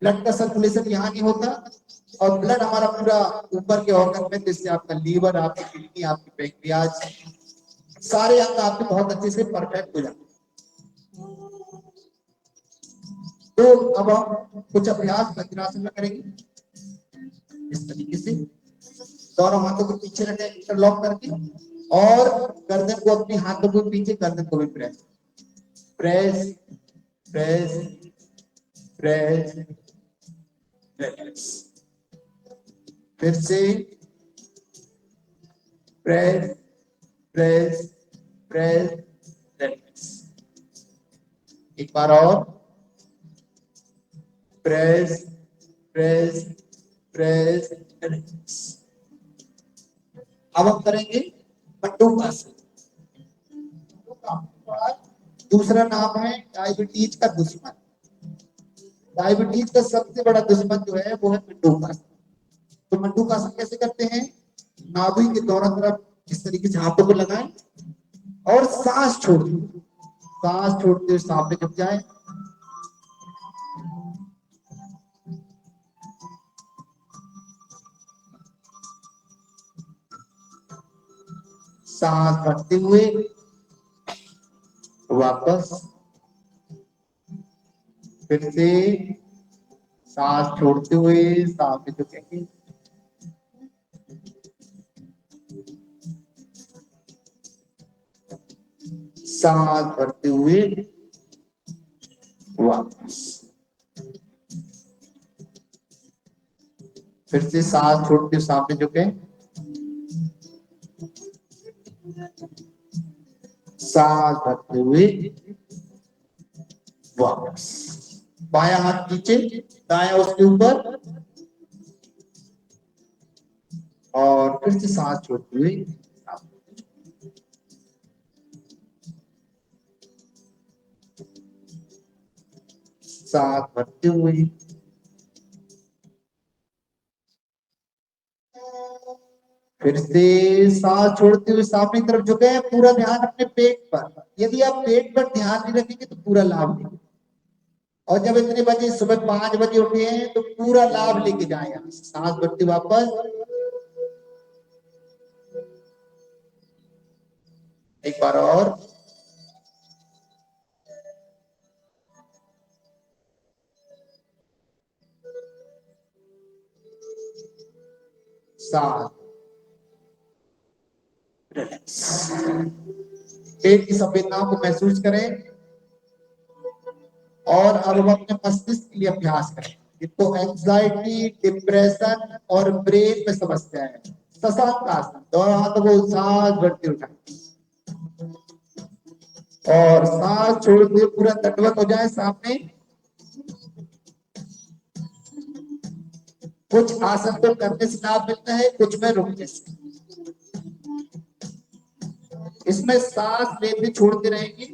ब्लड का सर्कुलेशन यहाँ नहीं होता और ब्लड हमारा पूरा ऊपर के ऑर्गन में, जिससे आपका लीवर, आपकी किडनी, आपकी पैंक्रियाज, सारे अंग आपके बहुत अच्छे से परफेक्ट हो जाते हैं। तो अब हम कुछ अभ्यास वज्रासन में करेंगे इस तरीके से। दोनों हाथों को पीछे रखें इंटरलॉक करके और गर्दन को अपनी हाथों को पीछे, गर्दन को भी press press press press press. फिर से प्रेस प्रेस प्रेस प्रेस। एक बार और प्रेस प्रेस प्रेस प्रेस। अब हम करेंगे मंडूकासन। दूसरा नाम है डायबिटीज का दुश्मन। डायबिटीज का सबसे बड़ा दुश्मन जो है वो है मंडूकासन। तो मंडूकासन कैसे करते हैं? नाभि के दोनों तरफ इस तरीके से हाथों को लगाएं और सांस छोड़ दो। सांस छोड़ते हुए सामने झुक जाए। सांस भरते हुए वापस, फिर से सांस छोड़ते हुए सामने झुकेंगे। सांस भरते हुए वापस, फिर से सांस छोड़ते हुए सामने झुके। सांस भरते हुए वापस। बायां हाथ नीचे, दायां उसके ऊपर, और फिर से सांस छोड़ते हुए सांस भरते हुए, फिर से सांस छोड़ते हुए सामने की तरफ झुके। पूरा ध्यान अपने पेट पर। यदि आप पेट पर ध्यान नहीं रखेंगे तो पूरा लाभ लेंगे। और जब इतने बजे, सुबह 5 बजे उठे हैं तो पूरा लाभ लेके जाए। सांस भरते वापस, एक बार और। सांस, पेट की संवेदनाओं को महसूस करें। और अब हम अपने मस्तिष्क के लिए अभ्यास करें। जिनको एंजाइटी, डिप्रेशन और ब्रेन में समस्या है, शशांक आसन। दोनों हाथों को सांस भरते उठाएं और सांस छोड़ते पूरा दंडवत हो जाए सामने। कुछ आसन तो करने से लाभ मिलता है, कुछ में रुकने से। इसमें सांस लेते छोड़ते रहेंगे।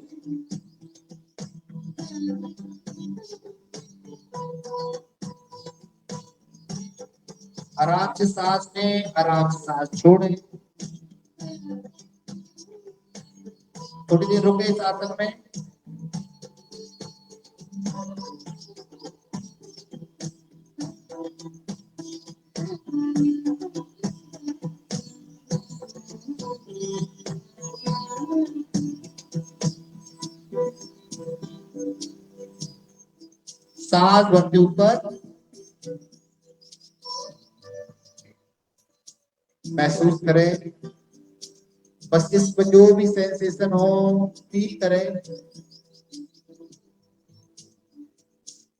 आराम से सांस लें, आराम से सांस छोड़ें। थोड़ी देर रुके इस आसन में। सांस भरते ऊपर, महसूस करें। बस इसमें जो भी सेंसेशन हो फील करें।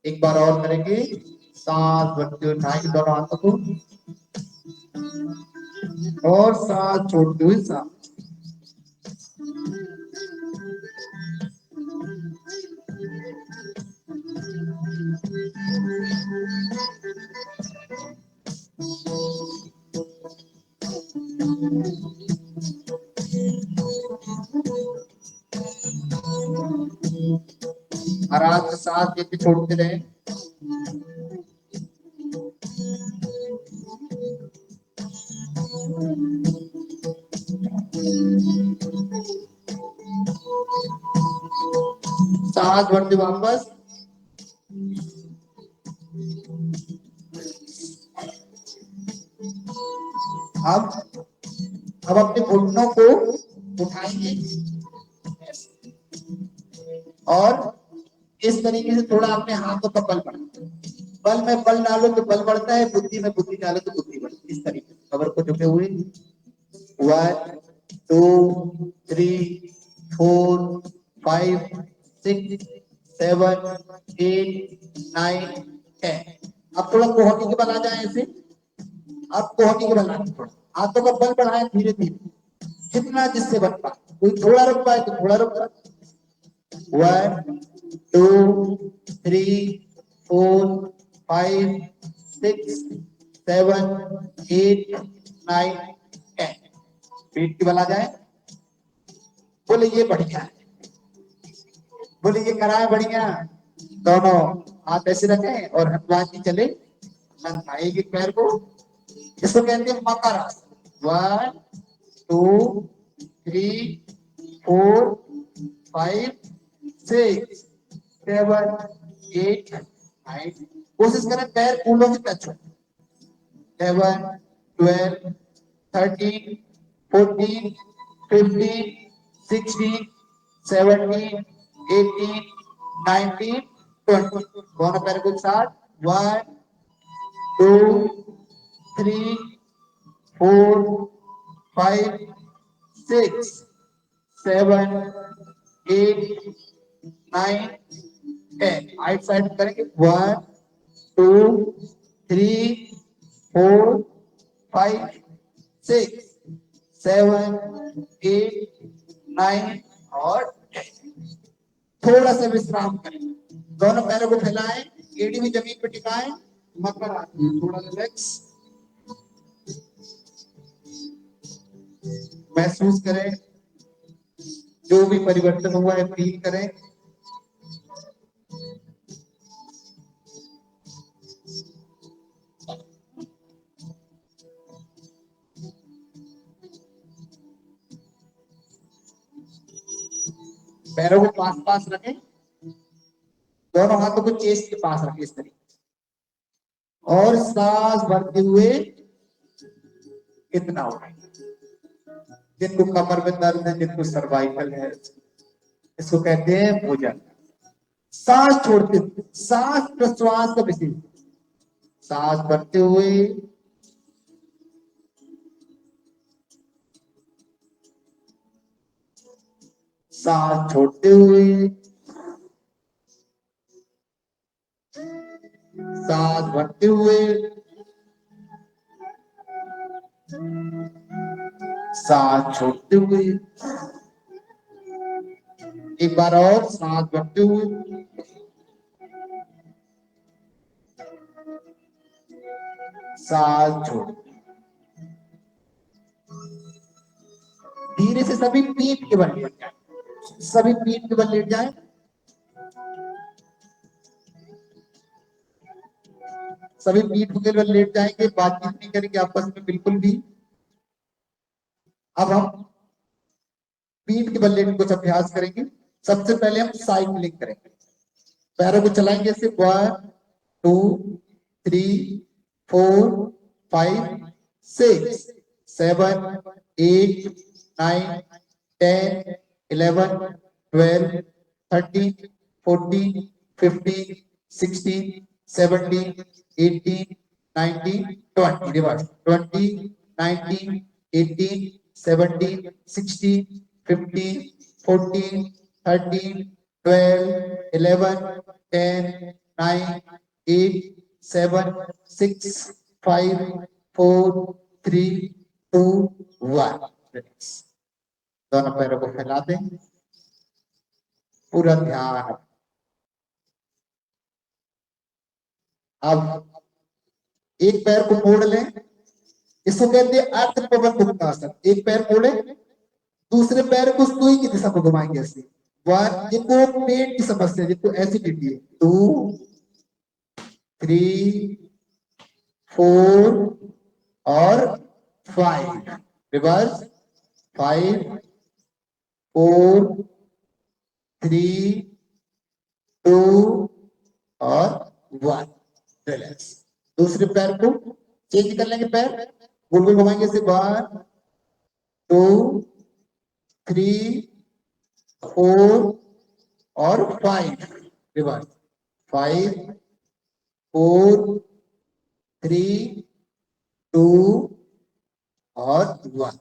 एक बार और करेंगे। सांस भरते हुए उठाएंगे दोनों हाथों को और सांस छोड़ते हुए सांस। आराम से सांस लेते छोड़ते रहे। सांस भरते वापस। अब अपने घुटनों को उठाएंगे और इस तरीके से थोड़ा अपने हाथों का बल बढ़ाएं। बल में बल डालो तो बल बढ़ता है, बुद्धि में बुद्धि डालो तो बुद्धि बढ़ती है। इस तरीके से कमर को झुके हुए। 1 2 3 4 5 6 7 8 9 10। अब थोड़ा कोहनी के बल आ जाए ऐसे। अब कोहनी के बल आए, थोड़ा हाथों का बल बढ़ाए धीरे धीरे, जितना जिससे बन पाए। कोई थोड़ा रुक पाए तो थोड़ा रुक पाए। 1 2 3 4 5 6 7 8 9 10। पीठ की बल आ जाए। बोले ये बढ़िया है, बोले ये कराए बढ़िया। दोनों हाथ ऐसे रखें और हनुमान जी चले लंकाए एक पैर को। इसको कहते हैं मकर आसन। 1 2 3 4 5 6 7 8 9। कोशिश करें पैर कूलों से टच हो। 11 12 13 14 15 16 17 18 19 20। दोनों पैर को साथ। 1 2 3 4 5 6 7 8 9 10। राइट साइड करेंगे। 1 2 3 4 5 6 7 8 9 और 10। थोड़ा सा विश्राम करें। दोनों पैरों को फैलाएं, एड़ी भी जमीन पर टिकाएं। मकर आसन, थोड़ा रिलैक्स महसूस करें। जो भी परिवर्तन हुआ है फील करें। पैरों को पास पास रखें। दोनों हाथों को चेस्ट के पास रखें इस तरीके से। और सांस भरते हुए इतना उठाएं। जिनको कमर में दर्द है, जिनको सर्वाइकल है, इसको कहते हैं भुजंग। सांस छोड़ते, सांस प्रश्वास का विषय। सांस भरते हुए, सांस छोड़ते हुए, सांस भरते हुए, सांस छोड़ते हुए। एक बार और सांस भरते हुए, सांस छोड़। धीरे से सभी पीठ के बल लेट जाए। सभी पीठ के बल लेट जाए। सभी पीठ के बल लेट जाएंगे। बातचीत नहीं करेंगे आपस में बिल्कुल भी। अब हम पीठ के बल लेट कुछ अभ्यास करेंगे। सबसे पहले हम साइकिलिंग करेंगे। पैरों को चलाएंगे ऐसे। 1 2 3 4 5 6 7 8 9 10 11 12 13 14 15 16 17 18 19 20। रिवर्स। 20 19 18 17 16 15 14 13 12 11 10 9 8 7 6 5 4 3 2 1। दोनों पैरों को फैला दें। पूरा ध्यान। अब एक पैर को मोड़ लें। इसको कहते हैं अर्ध पवन मुक्तासन। एक पैर मोड़े, दूसरे पैर को सुई की दिशा में घुमाएंगे ऐसे। 1, जिनको पेट की समस्या, जिनको एसिडिटी है। 2 3 4 और 5। रिवर्स। 5 4 3 2 और 1। रिलैक्स। दूसरे पैर को चेंज कर लेंगे। पैर गोल गोल घुमाएंगे से। 1 2 3 4 और 5। रिवर्स। 5 4 3 2 और 1।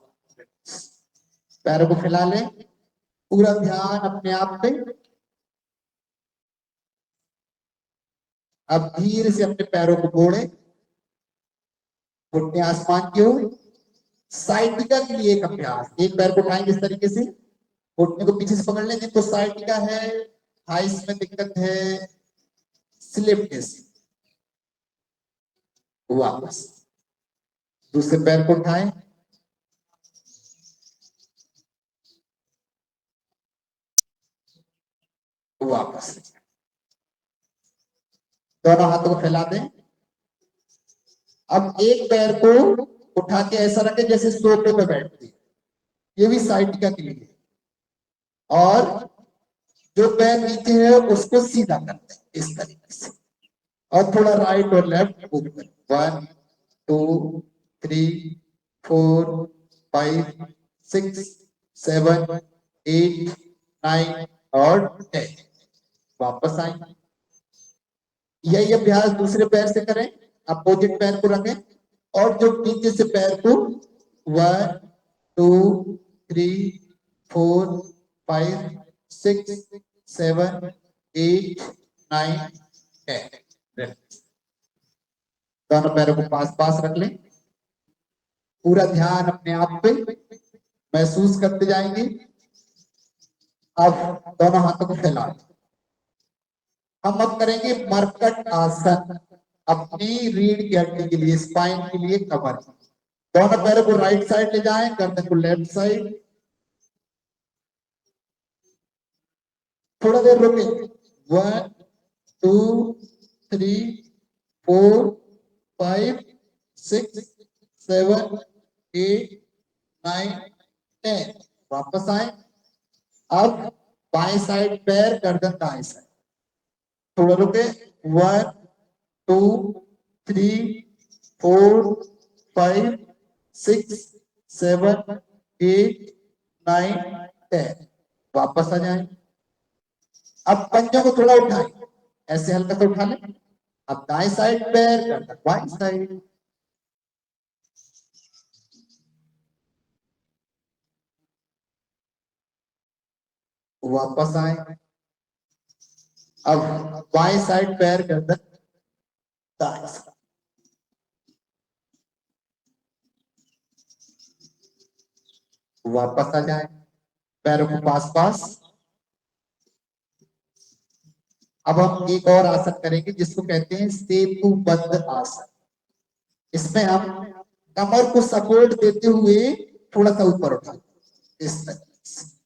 पैरों को फैला लें, पूरा ध्यान अपने आप पे। अब धीरे से अपने पैरों को मोड़े, घुटने आसमान की ओर। साइटिका के लिए एक अभ्यास, एक पैर को उठाएंगे इस तरीके से, घुटने को पीछे से पकड़ लें। जिनको साइटिका है, थाइस में दिक्कत है, स्लिप डिस्क, वापस दूसरे पैर को उठाएं, वापस दोनों हाथों को फैला दें। अब एक पैर को उठा के ऐसा रखें जैसे सोफे पे बैठते हैं, ये भी साइटिका के लिए। और जो पैर नीचे है उसको सीधा करते हैं इस तरीके से, और थोड़ा राइट और लेफ्ट मूव करें। 1 2 3 4 5 6 7 8 9 और 10। वापस आए। यही अभ्यास दूसरे पैर से करें। अपोजिट पैर को रखें और जो नीचे से पैर को 1 2 3 4 5 6 7 8 9 10। दोनों पैरों को पास पास रख लें। पूरा ध्यान अपने आप पे महसूस करते जाएंगे। अब दोनों हाथों को फैला लें। हम अब करेंगे मरकट आसन, अपनी रीढ़ की हड्डी के लिए, स्पाइन के लिए, कमर। दोनों पैरों को राइट साइड ले जाएं, गर्दन को लेफ्ट साइड। थोड़ा देर रुके। 1 2 3 4 5 6 7 8 9 10। वापस आए। अब बाएं साइड पैर, गर्दन दाएं साइड। थोड़ा रुके। 1 2 3 4 5 6 7 8 9 10। वापस आ जाए। अब पंजों को थोड़ा उठाएं, ऐसे हल्का सा उठा लें। अब दाएं साइड पैर, गर्दन बाएं साइड। वापस आए। अब बाएं साइड पैर, गर्दन दाएं साइड। वापस आ जाए, पैरों को पास पास। अब हम एक और आसन करेंगे जिसको कहते हैं सेतुबद्ध आसन। इसमें हम कमर को सपोर्ट देते हुए थोड़ा सा ऊपर उठाते इस तरीके से।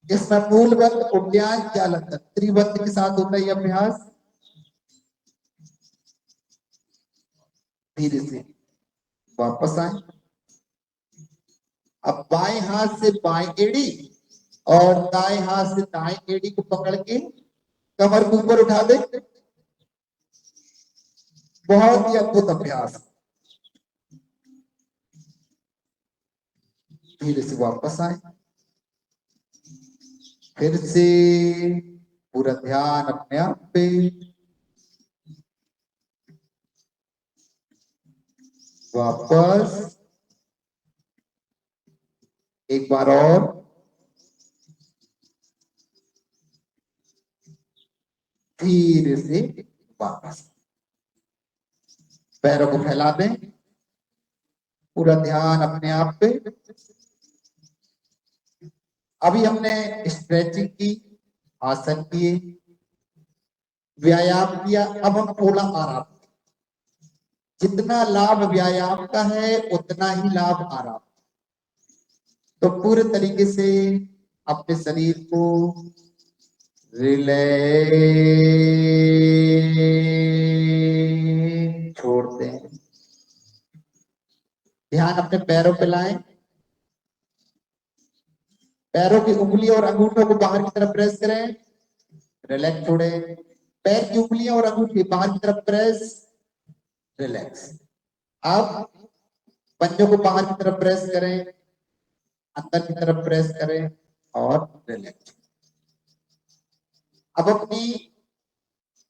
इसमें मूलबद्ध, उद्यान जालंधर, त्रिबद्ध के साथ होता है ये अभ्यास। धीरे से वापस आए। अब बाएं हाथ से बाएं एड़ी और दाएं हाथ से दाएं एड़ी को पकड़ के कमर को ऊपर उठा दे। बहुत ही अद्भुत अभ्यास। धीरे से वापस आए। फिर से पूरा ध्यान अपने आप पे। वापस एक बार और। धीरे से वापस। पैरों को फैला दें। पूरा ध्यान अपने आप पे। अभी हमने स्ट्रेचिंग की, आसन किए, व्यायाम किया। अब हम थोड़ा आराम। जितना लाभ व्यायाम का है उतना ही लाभ आराम। तो पूरे तरीके से अपने शरीर को रिलैक्स छोड़ दें। ध्यान अपने पैरों पे लाएं। पैरों की उंगली और अंगूठों को बाहर की तरफ प्रेस करें। रिलैक्स छोड़े। पैर की उंगलियां और अंगूठी बाहर की तरफ प्रेस, रिलैक्स। अब पंजों को बाहर की तरफ प्रेस करें, अंदर की तरफ प्रेस करें और रिलैक्स। अब अपनी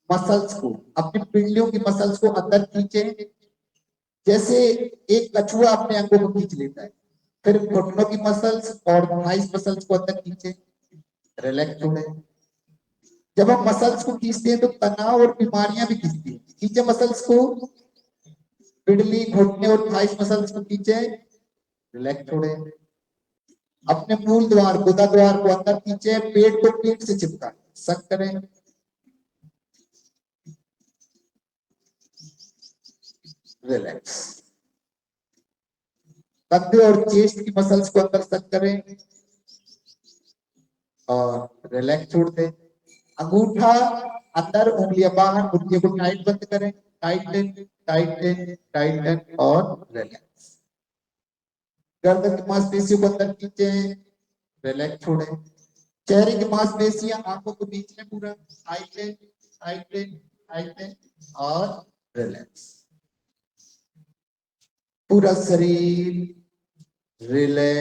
मसल्स को, अपनी पिंडलियों की मसल्स को अंदर खींचे, जैसे एक कछुआ अपने अंगों को खींच लेता है। फिर घुटनों की मसल्स और थाइस मसल्स को अंदर खींचे, रिलैक्स छोड़े। जब हम मसल्स को खींचते हैं तो तनाव और बीमारियां भी खींचती है। खींचे मसल्स को, पिडली, घुटने और थाइस मसल्स को खींचे, रिलैक्स छोड़े। अपने मूल द्वार, गुदा द्वार को अंदर खींचे, पेट को पीठ से चिपका सक करें, रिलैक्स। कंधे और चेस्ट की मसल्स को अंदर सक करें और रिलैक्स छोड़ दें। अंगूठा अंदर, उंगलियां बाहर, उंगलियों को टाइट बंद करें, टाइटन टाइटन टाइटन और रिलैक्स। गर्दन की मांसपेशियों को अंदर खींचे, रिलैक्स छोड़े। चेहरे की मांसपेशियां आंखों के बीच में पूरा टाइटन टाइटन टाइटन और रिलैक्स। पूरा शरीर रिलैक्स,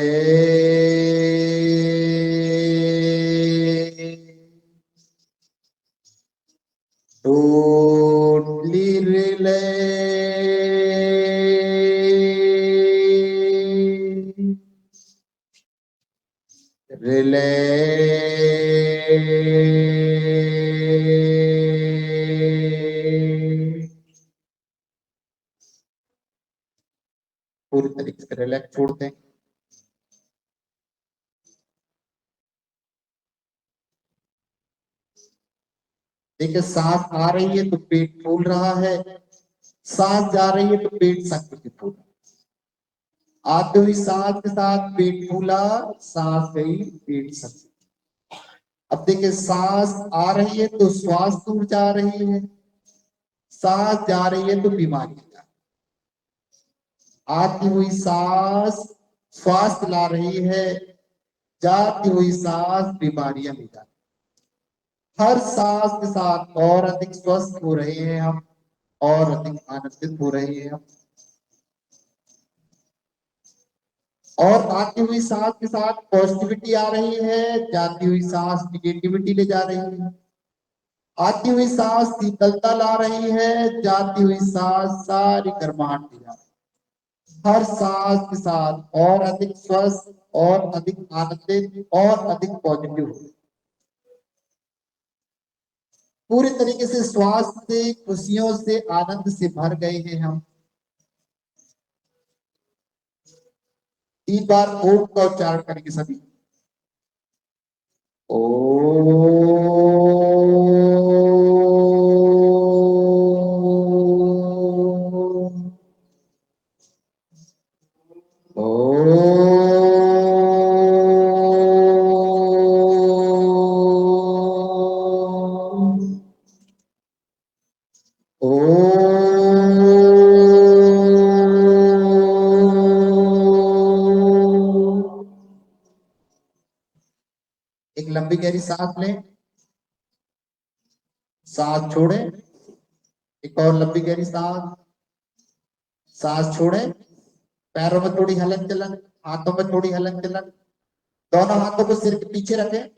टोटली रिलैक्स, रिलैक्स, पूरी तरीके से रिलैक्स छोड़ते हैं। देखिए, सांस आ रही है तो पेट फूल रहा है, सांस जा रही है तो पेट संकुचित हो रहा है। आते हुई सांस के साथ पेट फूला, सांस गई, पेट संकुचित। अब देखिए, सांस आ रही है तो स्वास्थ्य ऊर्जा आ रही है, सांस जा रही है तो बीमारी जा रही है। आती हुई सांस स्वास्थ्य ला रही है, जाती हुई सांस बीमारियां ले जा रही है। हर सांस के साथ और अधिक स्वस्थ हो रहे हैं हम, और अधिक आनंदित हो रहे हैं हम। और आती हुई सांस के साथ पॉजिटिविटी आ रही है, जाती हुई सांस निगेटिविटी ले जा रही है। आती हुई सांस शीतलता ला रही है, जाती हुई सांस सारी गर्माहट ले जा रही है। हर सांस के साथ और अधिक स्वस्थ और अधिक आनंदित और अधिक पॉजिटिव हो। पूरी तरीके से स्वास्थ्य से, खुशियों से, आनंद से भर गए हैं हम। 3 बार ओम का उच्चारण करेंगे सभी। एक लंबी गहरी सांस लें, सांस छोड़े, एक और लंबी गहरी सांस, सांस छोड़े। पैरों में थोड़ी हलन चलन, हाथों में थोड़ी हलन चलन। दोनों हाथों को सिर के पीछे रखें,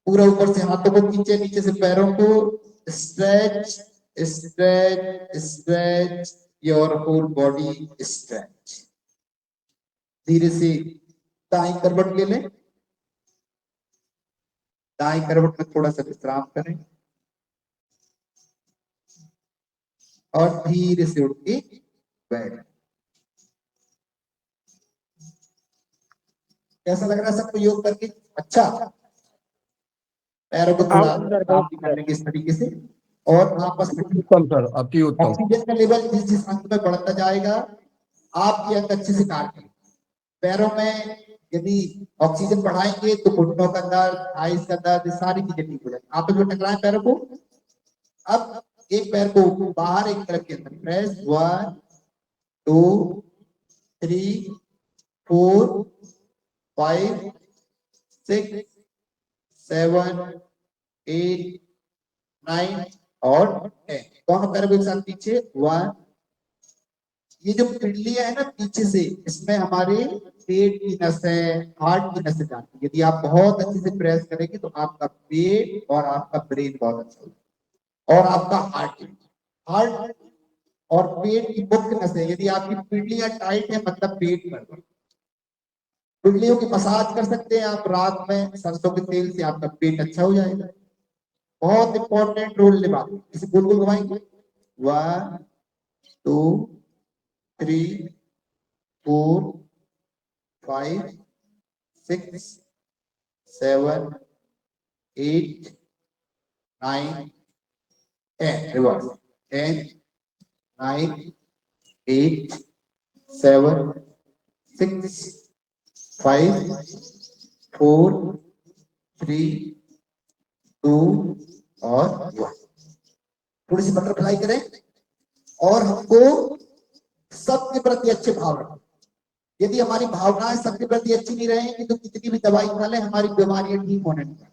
पूरा ऊपर से हाथों को खींचे, नीचे से पैरों को stretch stretch stretch, your whole body stretch. धीरे से दाई करवट ले लें, दाई करवट में थोड़ा सा विश्राम करें और धीरे से उठ के बैठ। कैसा लग रहा है सबको योग करके? अच्छा, पैरों को थोड़ा काम करने के इस तरीके से, और आपस में उत्तम सर, अति उत्तम। ऑक्सीजन का लेवल जिस जिस अंग में बढ़ता जाएगा, आप ये अंग अच्छे से काट लें। पैरों में यदि ऑक्सीजन बढ़ाएंगे तो घुटनों का दर्द, थाइस का दर्द, सारी चीजें ठीक हो जाएंगी। आप इसमें टकराएं पैरों को। अब एक पैर को बाहर, एक तरफ के अंदर प्रेस। 1 2 3 4 5 6 7 8 9 और 10। दोनों पैरों को एक साथ पीछे। 1। ये जो पिंडलियां है ना पीछे से, इसमें हमारे पेट की नसें, हार्ट की नसें जाती है। यदि आप बहुत अच्छे से प्रेस करेंगे तो आपका पेट और आपका ब्रेन बहुत अच्छा होगा, और आपका हार्ट और पेट की मुख्य नसें, यदि आपकी पिंडलियां टाइट है मतलब पेट पर, पिंडलियों की मसाज कर सकते हैं आप रात में सरसों के तेल से, आपका पेट अच्छा हो जाएगा। बहुत इंपॉर्टेंट रोल निभाते, इसे गोल गोल घुमाएंगे, 1 2 3 4 5 6 7 8 9 10, रिवर्स, 10 9 8 7 6 5 4 3 2 और 1। थोड़ी सी बटरफ्लाई करें और हमको सबके प्रति अच्छे भाव रखें। यदि हमारी भावनाएं सबके प्रति अच्छी नहीं रहेंगी तो कितनी भी दवाई खा ले हमारी बीमारियां ठीक होने नहीं।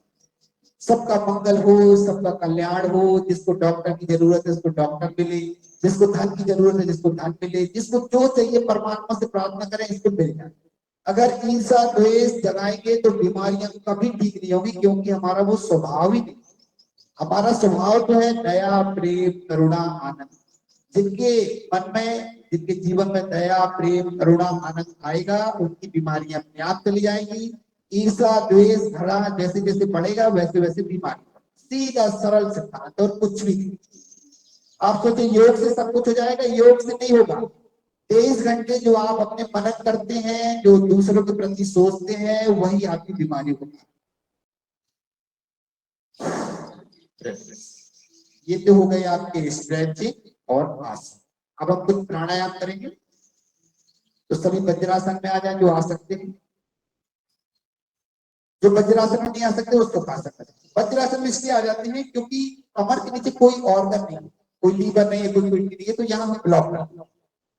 सबका मंगल हो, सबका कल्याण हो, जिसको डॉक्टर की जरूरत है उसको डॉक्टर मिले, जिसको धन की जरूरत है जिसको धन मिले, जिसको जो चाहिए परमात्मा से प्रार्थना करें इसको मिल जाए। अगर ईर्ष्या द्वेष जगाएंगे तो बीमारियां कभी ठीक नहीं होगी, क्योंकि हमारा वो स्वभाव ही नहीं। हमारा स्वभाव तो है दया प्रेम करुणा आनंद। जिनके मन में, जिनके जीवन में दया प्रेम करुणा आनंद आएगा उनकी बीमारियां अपने आप चली जाएंगी। ईर्ष्या द्वेष घड़ा जैसे जैसे बढ़ेगा वैसे वैसे बीमारी। सीधा सरल सिद्धांत और कुछ भी नहीं। आप सोचे योग से सब कुछ हो जाएगा, योग से नहीं होगा। 23 घंटे जो आप अपने मनन करते हैं, जो दूसरों के प्रति सोचते हैं, वही आपकी बीमारी को। ये तो हो गए आपके स्ट्रेचिंग और आसन। अब हम कुछ प्राणायाम करेंगे, तो सभी वज्रासन में आ जाए जो आ सकते हैं। जो वज्रासन में नहीं आ सकते उसको आसन करें। वज्रासन में इसलिए आ जाते हैं क्योंकि कमर के नीचे कोई ऑर्गन नहीं है, कोई लीवर नहीं है, कोई किडनी नहीं है, तो यहाँ हम ब्लॉक करते हैं।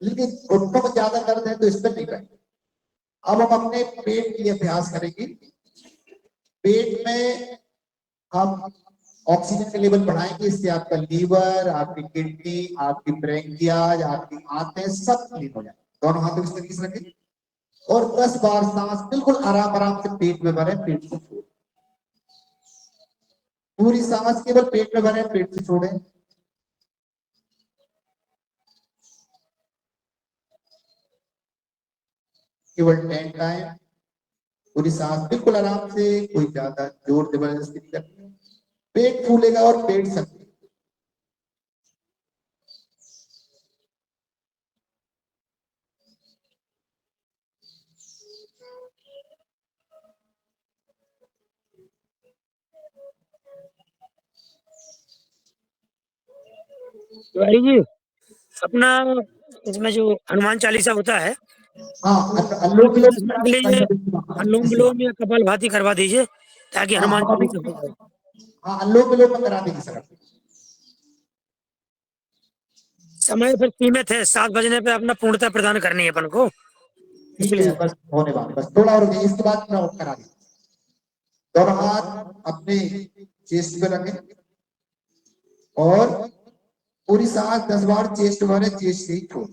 लेकिन घुटनों में ज्यादा दर्द है तो इस पर नहीं करेंगे। अब हम अपने पेट के लिए अभ्यास करेंगे। पेट में हम ऑक्सीजन का लेवल बढ़ाएंगे, इससे आपका लीवर, आपकी किडनी, आपकी ब्रेंकियाज, आपकी आंतें सब क्लीन हो जाए। दोनों हाथों इस तरीके से रखें और 10 बार सांस बिल्कुल आराम आराम से पेट में भरें, पेट से छोड़ें। पूरी सांस केवल पेट में भरें, पेट से छोड़ें। केवल 10 टाइम। पूरी सांस बिल्कुल आराम से, कोई ज्यादा जोर जबरदस्ती नहीं करनी। पेट फूलेगा और पेट सकता। तिवारी जी, अपना इसमें जो हनुमान चालीसा होता है, हाँ, अनुलोम विलोम इसमें के लिए अनुलोम विलोम या कपालभाति करवा दीजिए ताकि हाँ, हनुमान हम अभी, चालीसा हो जाए। हाँ, अनुलोम विलोम में करा देंगे सर। समय फिर सीमित है, 7 बजने पे अपना पूर्णता प्रदान करनी है अपन को, ठीक इसलिए। है, बस होने वाले, बस थोड़ा और इसके बाद मैं और करा देंगे। दोनों हाथ अपने चेस्ट पे रखें और पूरी सांस 10 बार चेस्ट भरे, चेस्ट से ही छोड़।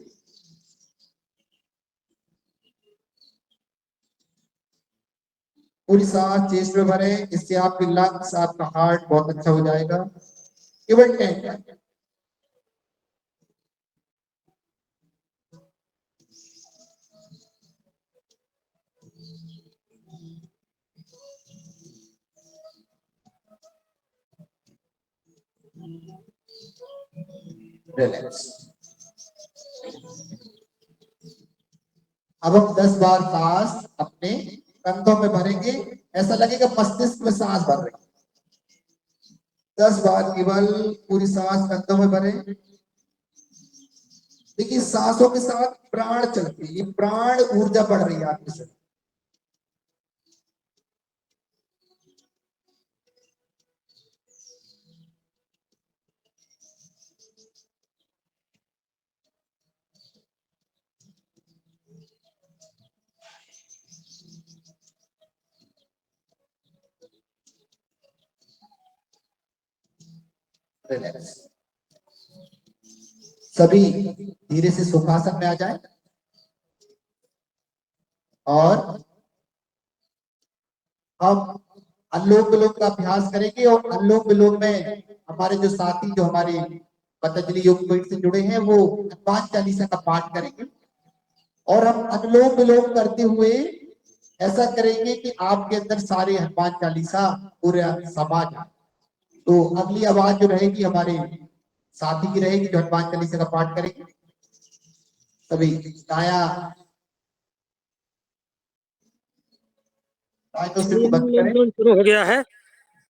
पूरी सांस चेस्ट में भरे, इससे आपकी लंग्स, आपका हार्ट बहुत अच्छा हो जाएगा। केवल 10 टाइम। रिलैक्स। अब हम 10 बार सांस अपने कंधों में भरेंगे, ऐसा लगेगा मस्तिष्क में सांस भर रही। 10 बार केवल पूरी सांस कंधों में भरे। देखिए सांसों के साथ प्राण चलती है, ये प्राण ऊर्जा बढ़ रही है आपके शरीर। रिलैक्स। सभी धीरे से सुखासन में आ जाए और हम अनुलोम विलोम का अभ्यास करेंगे। और अनुलोम विलोम में हमारे जो साथी, जो हमारे पतंजलि योग पीठ से जुड़े हैं वो हनुमान चालीसा का पाठ करेंगे और हम अनुलोम विलोम करते हुए ऐसा करेंगे कि आपके अंदर सारे हनुमान चालीसा पूरा समा जाए। तो अगली आवाज जो रहेगी हमारे साथी की रहेगी जो हनुमान चालीसा का पाठ करेंगे। सभी दाया तो सिर्फ बंद करें। शुरू हो गया है।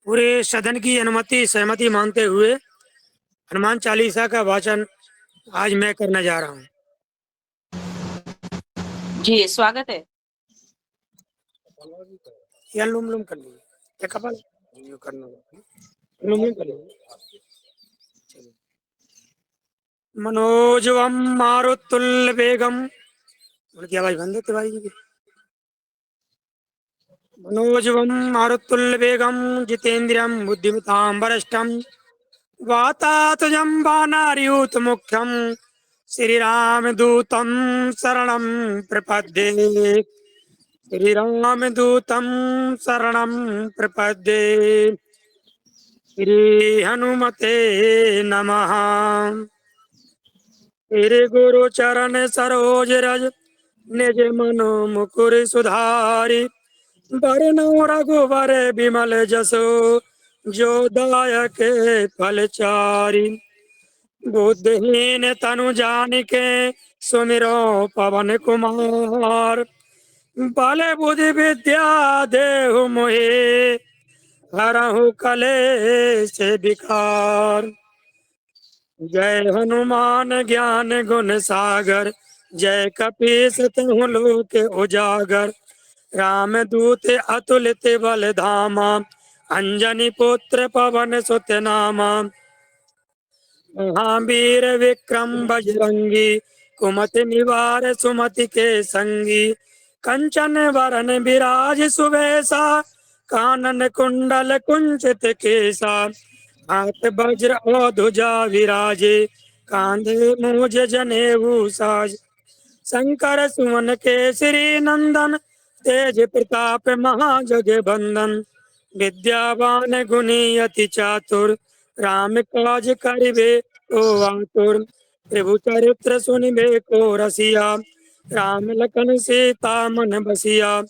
पूरे सदन की अनुमति सहमति मांगते हुए हनुमान चालीसा का वाचन आज मैं करने जा रहा हूँ। जी स्वागत है। या लुम लुम कर लीजिए, या कपाल जो करना लुम लुम कर लीजिए। मनोजवम मारुतुल्य वेगम, उनकी आवाज बंद है तिवारी जी की। मनोजवम मारुतुल्य वेगम जितेन्द्रियम बुद्धिमतां वरिष्ठम वातात्मजं वानरयूथ मुख्यम श्री राम दूतम शरणं प्रपद्ये। श्री राम दूतम शरणं प्रपद्ये। श्री हनुमते नमः। श्री गुरु चरण सरोज रज निज मनो मुकुर सुधारि बरनउँ रघुबर बिमल जसो जो दायक फल चारि। बुद्धिहीन तनु जानिके सुमिरो पवन कुमार बल बुद्धि विद्या देहु मोहि हरहु कलेश विकार। जय हनुमान ज्ञान गुण सागर जय कपीस तिहुँ लोक उजागर। राम दूत अतुलित बल धामा अंजनी पुत्र पवन सुत नामा। महावीर विक्रम बजरंगी कुमति निवार सुमति के संगी। कंचन वरन विराज सुवेशा कानन कुंडल कुंचित केसा। हाथ वज्र और ध्वजा विराजे कांधे मूज जनेऊ साज। शंकर सुमन केसरी नंदन तेज प्रताप महाजगबंदन। विद्यावान गुणी अति चातुर राम काज करिबे को आतुर। प्रभु चरित्र सुनिबे को रसिया राम लखन सीता मन बसिया।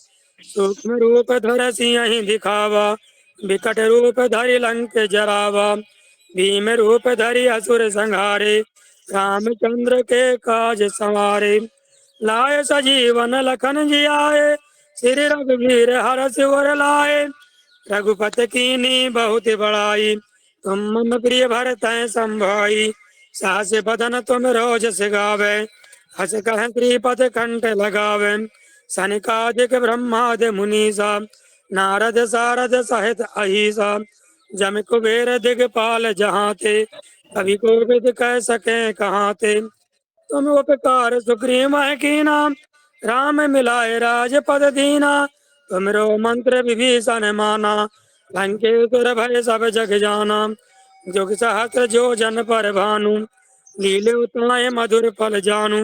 सूक्ष्म रूप धर सिंह दिखावा विकट रूप धरि लंक जरावा। भीम रूप धरि असुर संहारे रामचंद्र के काज सवारे। लाए सजीवन लखन जियाए श्री रघुवीर हरष उर लाए। रघुपति कीन्ही बहुत बड़ाई तुम मम प्रिय भरत संभाई। सास बदन तुम रोजस गावे हस कह श्रीपति कंठ लगावे। सनिकादिक ब्रह्मादि मुनीसा नारद सारद सहित अहिसा। जम कुबेर दिगपाल जहाँ ते कवि कोविद कह सके कहाँ ते। तुम उपकार सुग्रीव कीना राम मिलाए राजपद दीना। तुमरो मंत्र विभीषण माना लंकेश्वर भय सब जग जाना। जुग सहस्र जो जन पर भानु लीले उताए मधुर फल जानू।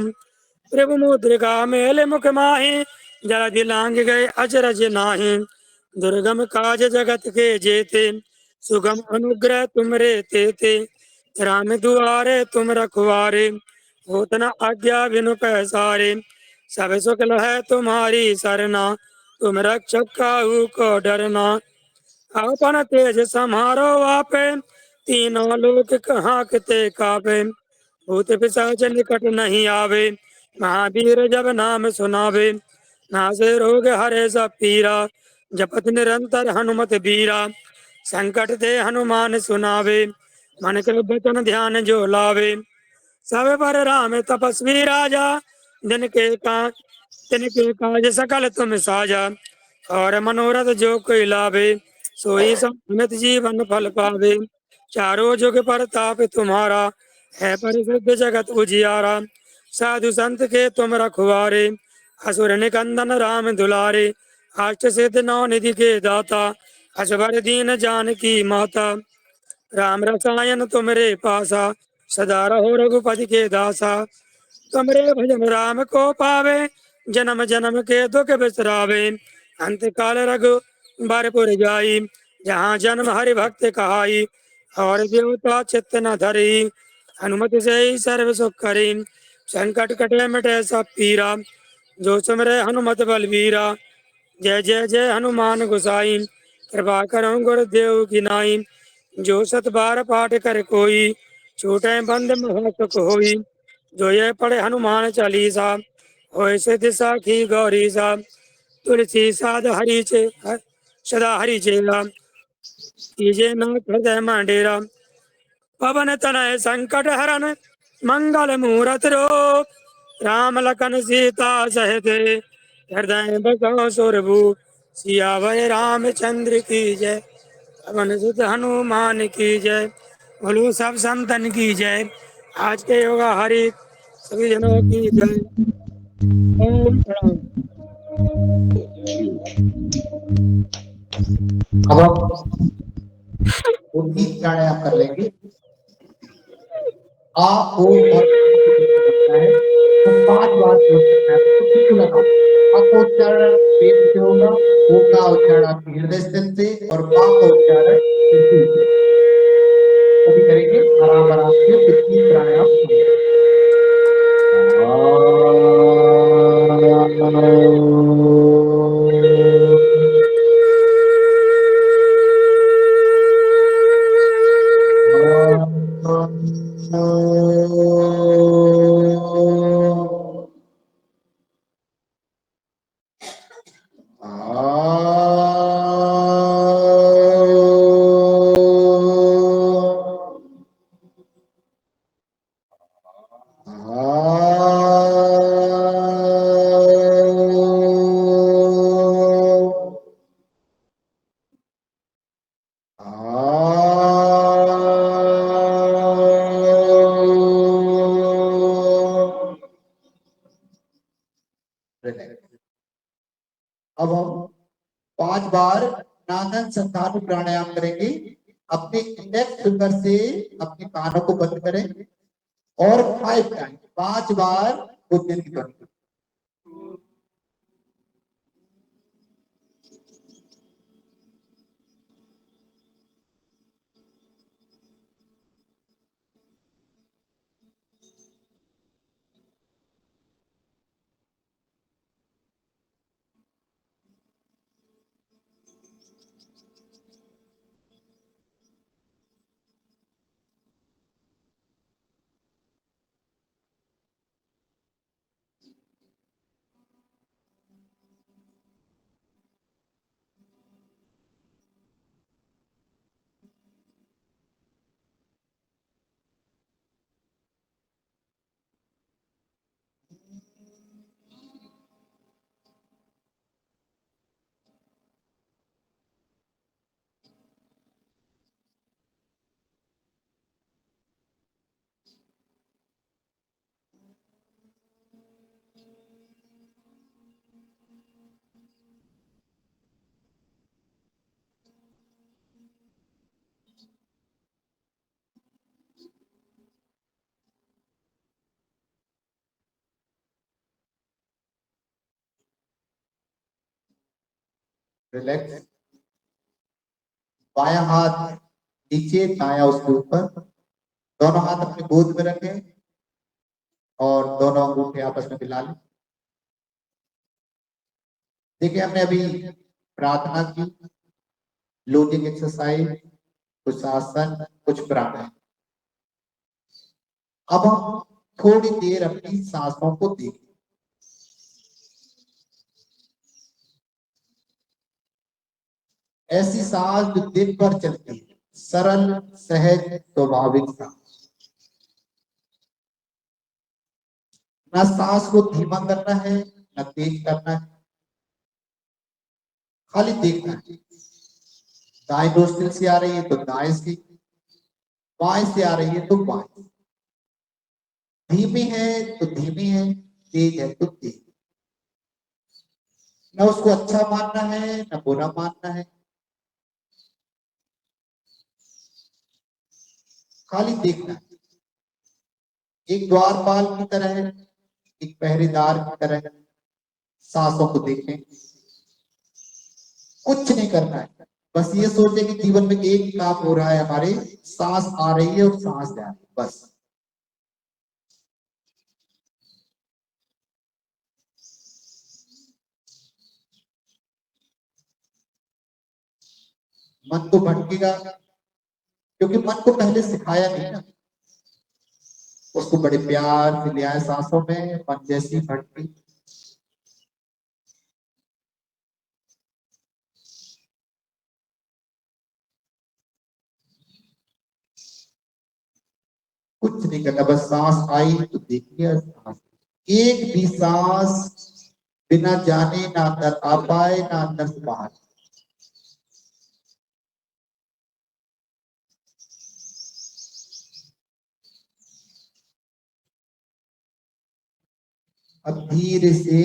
प्रभु मुद्रिका मेल मुख माहि जलधि लांग गए अचरज नाही। दुर्गम काज जगत के जेते सुगम अनुग्रह तुमरे तेते। राम दुआरे तुम रखवारे होत न आज्ञा बिनु पैसारे। सब सुख है तुम्हारी सरना तुम रक्षक काहू को डरना। अपन तेज समारो आपे तीनों लोक कहाँ ते कापे। भूत पिशाच निकट नहीं आवे महावीर जब नाम सुनावे। नासे रोग हरे सब पीरा जपत निरंतर हनुमत बीरा। संकट ते हनुमान सुनावे मन के वचन ध्यान जो लावे। सब पर राम तपस्वी राजा जिनके काज सकल तुम साजा। और मनोरथ जो कोई लावे सोई अमित जीवन फल पावे। चारों जुग परताप तुम्हारा है परिशुद्ध जगत उजियारा। साधु संत के तुम रखवारे असुर निकंदन राम दुलारे। अष्ट सिद्ध नौ निधि के दाता असबर दीन जानकी माता। राम रसायन तुमरे पासा सदा रहो रघुपति के दासा। तुमरे भजन राम को पावे जन्म जन्म के दुख बिसरावे। अंत काल रघु बरपुर जाई जहाँ जन्म हरि भक्त कहाई। और देवता चित्त न धरी हनुमत से ही सर्व सुख करी, संकट कटे मिटे सब पीरा, जो सुमरे हनुमत बलबीरा। जय जय जय हनुमान गोसाई, कृपा करो गुरुदेव की नाई। जो सत बार पाठ कर कोई, छूटे बंद महा सुख होई। जो ये पढ़े हनुमान चालीसा, होय से दिशा की गौरी सा। तुलसी साध हरि चे सदा हरि चेला, कीजे नाथ हृदय मंडेरा। पवन तनय संकट हरन, मंगल मूरत रूप। राम लखन सीता सहित, हृदय बसो सुरभूप। सियावर रामचंद्र की जय, पवन सुत हनुमान की जय। बोलो सब संतन की जय। आज के योगा हरि सभी जनों की जय। ओम प्रणाम। अब हम उद्गीत प्राणायाम कर लेंगे। आ ओ और बनता है तो 5 बार बोलना है, तो बिल्कुल लगाओ। आ का उच्चारण पेट से होगा, ओ का उच्चारण आपके हृदय स्थल से, और पा का उच्चारण दिल से। अभी करेंगे आराम आराम से उद्गीत प्राणायाम। अब हम 5 बार नादन संधान प्राणायाम करेंगे। अपने इंडेक्स फिंगर से अपने कानों को बंद करें और 5 टाइम 5 बार बुद्धिन की ध्वनि। रिलैक्स। बायां हाथ नीचे, दायां उसके ऊपर। दोनों हाथ अपने गोद में रखें और दोनों अंगूठे आपस में मिला लें। देखिए, हमने अभी प्रार्थना की, लोडिंग एक्सरसाइज, कुछ आसन, कुछ प्राणायाम। अब हम थोड़ी देर अपनी सांसों को देखें। ऐसी सांस जो दिन भर चलती है, सरल, सहज, स्वाभाविक सांस। ना सांस को धीमा करना है, ना तेज करना है, खाली देखना है। दाएं नोस्ट्रिल से आ रही है तो दाएं से, बाएं से आ रही है तो बाएं। धीमी है तो धीमी है, तेज है तो तेज। ना उसको अच्छा मानना है, ना बुरा मानना है, खाली देखना है। एक द्वारपाल की तरह, एक पहरेदार की तरह सांसों को देखें। कुछ नहीं करना है, बस ये सोचे कि जीवन में एक काम हो रहा है, हमारे सांस आ रही है और सांस जा रही है, बस। मन तो भटकेगा, क्योंकि मन को पहले सिखाया नहीं ना, उसको बड़े प्यार से लिया है सांसों में, मन जैसी भटकी। कुछ नहीं करना, बस सांस आई तो देखिए, सांस एक भी सांस बिना जाने ना अंदर आ पाए ना अंदर से बाहर। अब धीरे से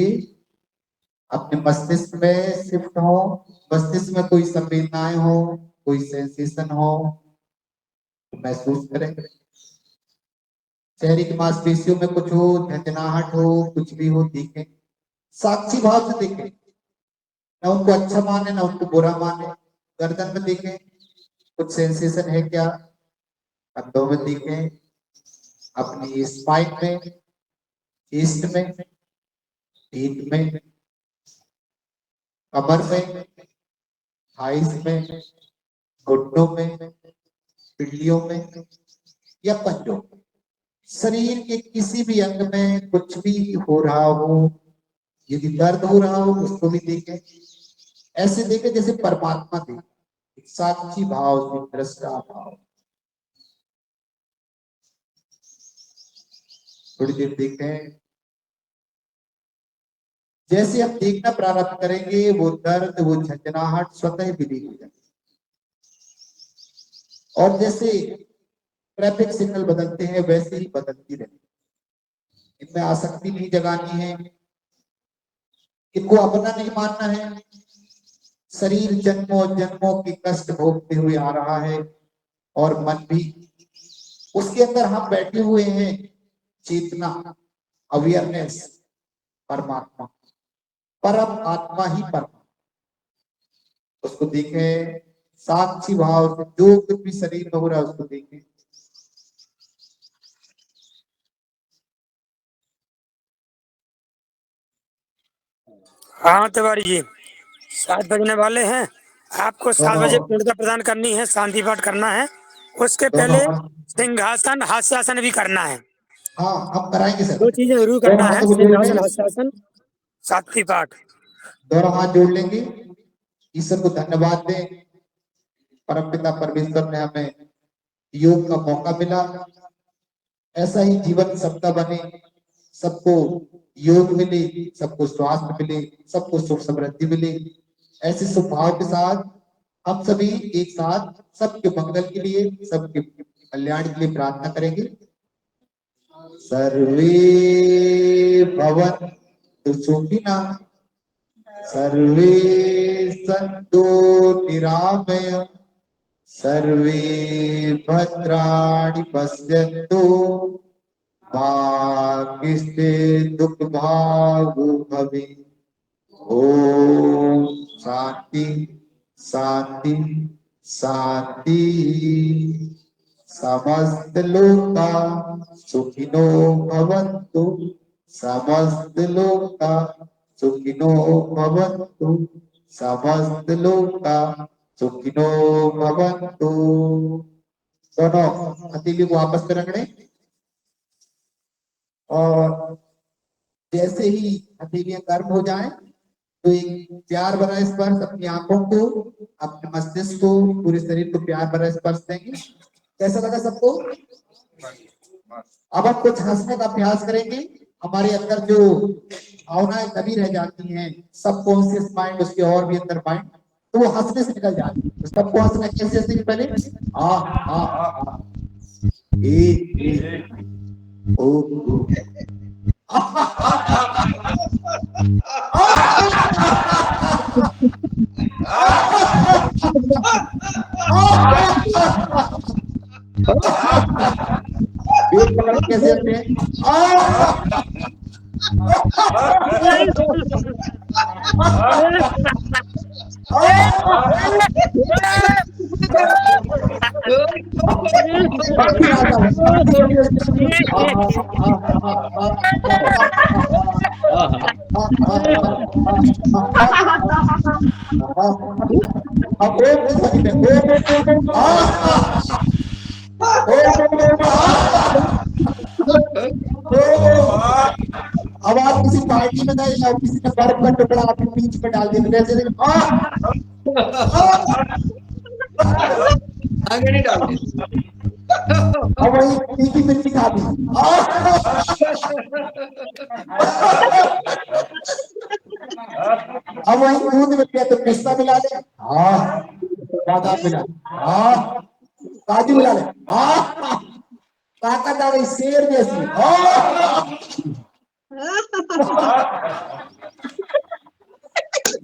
अपने मस्तिष्क में शिफ्ट हो, मस्तिष्क में कोई संवेदनाएं हो, कोई सेंसेशन हो तो महसूस करें। चेहरे की मांसपेशियों में कुछ हो, झंझनाहट हो, कुछ भी हो, देखें, साक्षी भाव से देखें, ना उनको अच्छा माने ना उनको बुरा माने। गर्दन में देखें कुछ सेंसेशन है क्या, कंधों में देखें, अपनी स्पाइन में, चेस्ट में, पीठ में, कमर में, थाइस में, घुटनों में, पिंडलियों में या पंजों में। शरीर के किसी भी अंग में कुछ भी हो रहा हो, यदि दर्द हो रहा हो उसको भी देखें। ऐसे देखें जैसे परमात्मा देखे, साक्षी भाव से, दृष्टा भाव। थोड़ी देर देखें, जैसे हम देखना प्रारंभ करेंगे वो दर्द, वो झंझनाहट स्वतः विलीन हो जाएगी। और जैसे ट्रैफिक सिग्नल बदलते हैं वैसे ही बदलती रहती है। इनमें आसक्ति नहीं जगानी है, इनको अपना नहीं मानना है। शरीर जन्मों जन्मों की कष्ट भोगते हुए आ रहा है और मन भी, उसके अंदर हम बैठे हुए हैं, चेतना, अवेयरनेस, परमात्मा, परम आत्मा ही परमात्मा। उसको देखें साक्षी भाव से, जो कुछ भी शरीर में हो रहा है उसको देखें। हाँ तिवारी जी, 7 बजने वाले हैं। आपको 7 बजे पूर्णता प्रदान करनी है, शांति पाठ करना है। उसके पहले सिंहासन हास्यासन भी करना है। हाँ हम कराएंगे सर, 2 चीजें जरूर करना है, सिंहासन हास्यासन, शांति पाठ। दोनों हाथ जोड़ लेंगे, ईश्वर को धन्यवाद दें। परमपिता परमेश्वर ने हमें योग का मौका मिला, ऐसा ही जीवन सबका बने, सबको योग मिले, सबको स्वास्थ्य मिले, सबको सुख समृद्धि मिले। ऐसे स्वभाव के साथ हम सभी एक साथ सबके मंगल के लिए, सबके कल्याण के लिए प्रार्थना करेंगे। सर्वे भवन्तु सुखिनः, सर्वे सन्तु निरामया, सर्वे भद्राणि पश्यन्तु, मा कश्चित् दुःखभाग् भवेत्। ओम शांति शांति शांति। समस्त लोका सुखिनो भवन्तु, समस्त लोका सुखिनो भवन्तु, समस्त लोका सुखिनो भवन्तु। दोनों हथेली को आपस में रगड़े और जैसे ही हथेलियां गर्म हो जाएं तो एक प्यार भरा स्पर्श अपनी आंखों को, अपने मस्तिष्क को, पूरे शरीर को प्यार भरा स्पर्श देंगे। कैसा लगा सबको? अब हम कुछ हंसने का अभ्यास करेंगे। हमारे अंदर जो भावनाएं कभी रह जाती हैं, सबकॉन्शियस माइंड, उसके और भी अंदर माइंड, तो वो हंसने से निकल जाती है। सबको हंसना कैसे हंसेंगे? पहले आ आ आ ए ओ कैसे होते हैं? अब ओम की ध्वनि में ओम अब आप किसी पार्टी में गए और किसी ने बर्फ का टुकड़ा आपके बीच में डाल दिया वैसे आगे नहीं डालते। अब वही तीखी मिर्ची खा दी अब वही दूध में क्या तो पिस्ता मिला ले बादाम मिला काजू मिला ले ताकत आ गई शेर जैसी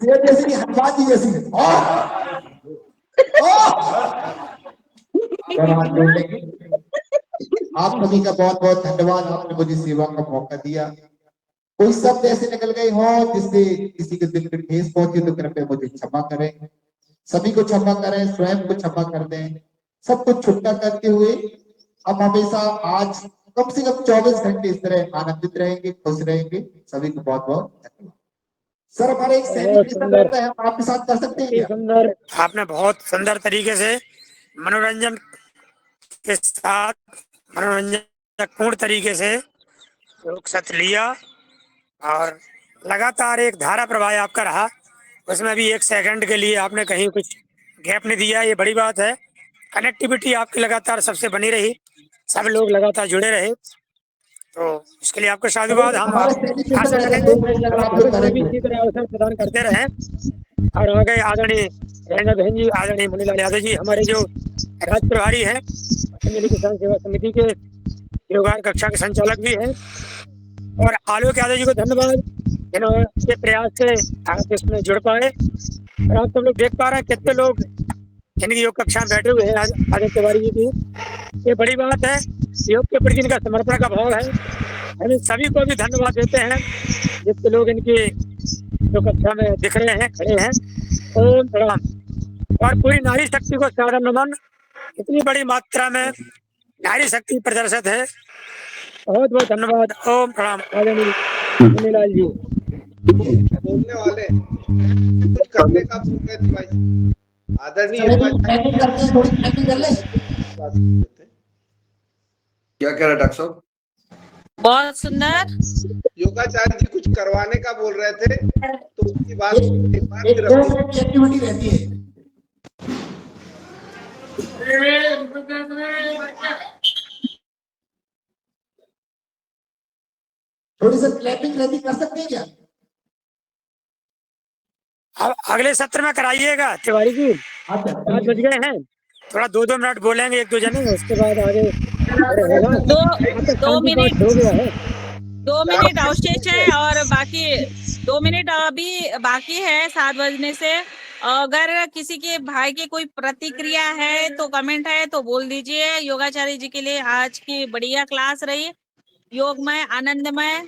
शेर जैसी हनुमान जी जैसी आप सभी का बहुत बहुत धन्यवाद। आपने मुझे सेवा का मौका दिया। कोई शब्द ऐसे निकल गए हो जिससे किसी के दिल में ठेस पहुंची तो कृपया मुझे क्षमा करें। सभी को क्षमा करें, स्वयं को क्षमा कर दें। सब कुछ छुट्टा करते हुए हम हमेशा आज कम से कम 24 घंटे इस तरह आनंदित रहेंगे, खुश रहेंगे। सभी को बहुत बहुत धन्यवाद। सर हमारे एक सेलिब्रेशन रहता है, हम आपके साथ कर सकते हैं क्या? सुंदर, आपने बहुत सुंदर तरीके से मनोरंजन के साथ मनोरंजन तरीके से योग सत्र लिया और लगातार एक धारा प्रवाह आपका रहा। उसमें भी 1 सेकंड के लिए आपने कहीं कुछ गैप नहीं दिया, ये बड़ी बात है। कनेक्टिविटी आपकी लगातार सबसे बनी रही, सब लोग लगातार जुड़े रहे, तो इसके लिए आपको साधुवाद। हम आशा करेंगे भी इसी तरह अवसर प्रदान करते रहे और आगे आदरणीय रैना बहन जी, आदरणीय मुनीलाल यादव जी, हमारे जो राज्य प्रभारी हैं पतंजलि किसान सेवा समिति के योगान कक्षा के संचालक भी हैं, और आलोक यादव जी को धन्यवाद, जिन्होंने प्रयास से आप इसमें जुड़ पाए। और आप सब लोग देख पा रहे हैं कितने लोग इनकी योग कक्षा में बैठे हुए हैं। आदित्य तिवारी जी की ये बड़ी बात है, योग के प्रति इनका समर्पण का भाव है। हम सभी को भी धन्यवाद देते हैं जितने लोग इनकी योग कक्षा में दिख रहे हैं, खड़े हैं। ओम प्रणाम। और पूरी नारी शक्ति को सादर नमन। इतनी बड़ी मात्रा में नारी शक्ति प्रदर्शित है, बहुत बहुत धन्यवाद। ओम प्रणाम। आदरणीय मुनीलाल जी बोलने वाले कुछ करने का बोल रहे थे भाई। आदरणीय क्या कह रहे डॉक्टर साहब? बहुत सुंदर। योगाचार्य जी कुछ करवाने का बोल रहे थे, तो उसकी बात एक्टिविटी रहती है। थोड़ी सी क्लैपिंग रहती, कर सकते हैं क्या? अब अगले सत्र में कराइएगा तिवारी जी। 5 बज गए हैं, थोड़ा 2-2 मिनट बोलेंगे 1-2 जने, उसके बाद आगे दो मिनट हो गया है। 2 मिनट अवशेष है और बाकी 2 मिनट अभी बाकी है 7 बजने से। अगर किसी के भाई की कोई प्रतिक्रिया है तो कमेंट है तो बोल दीजिए। योगाचार्य जी के लिए आज की बढ़िया क्लास रही, योगमय, आनंदमय,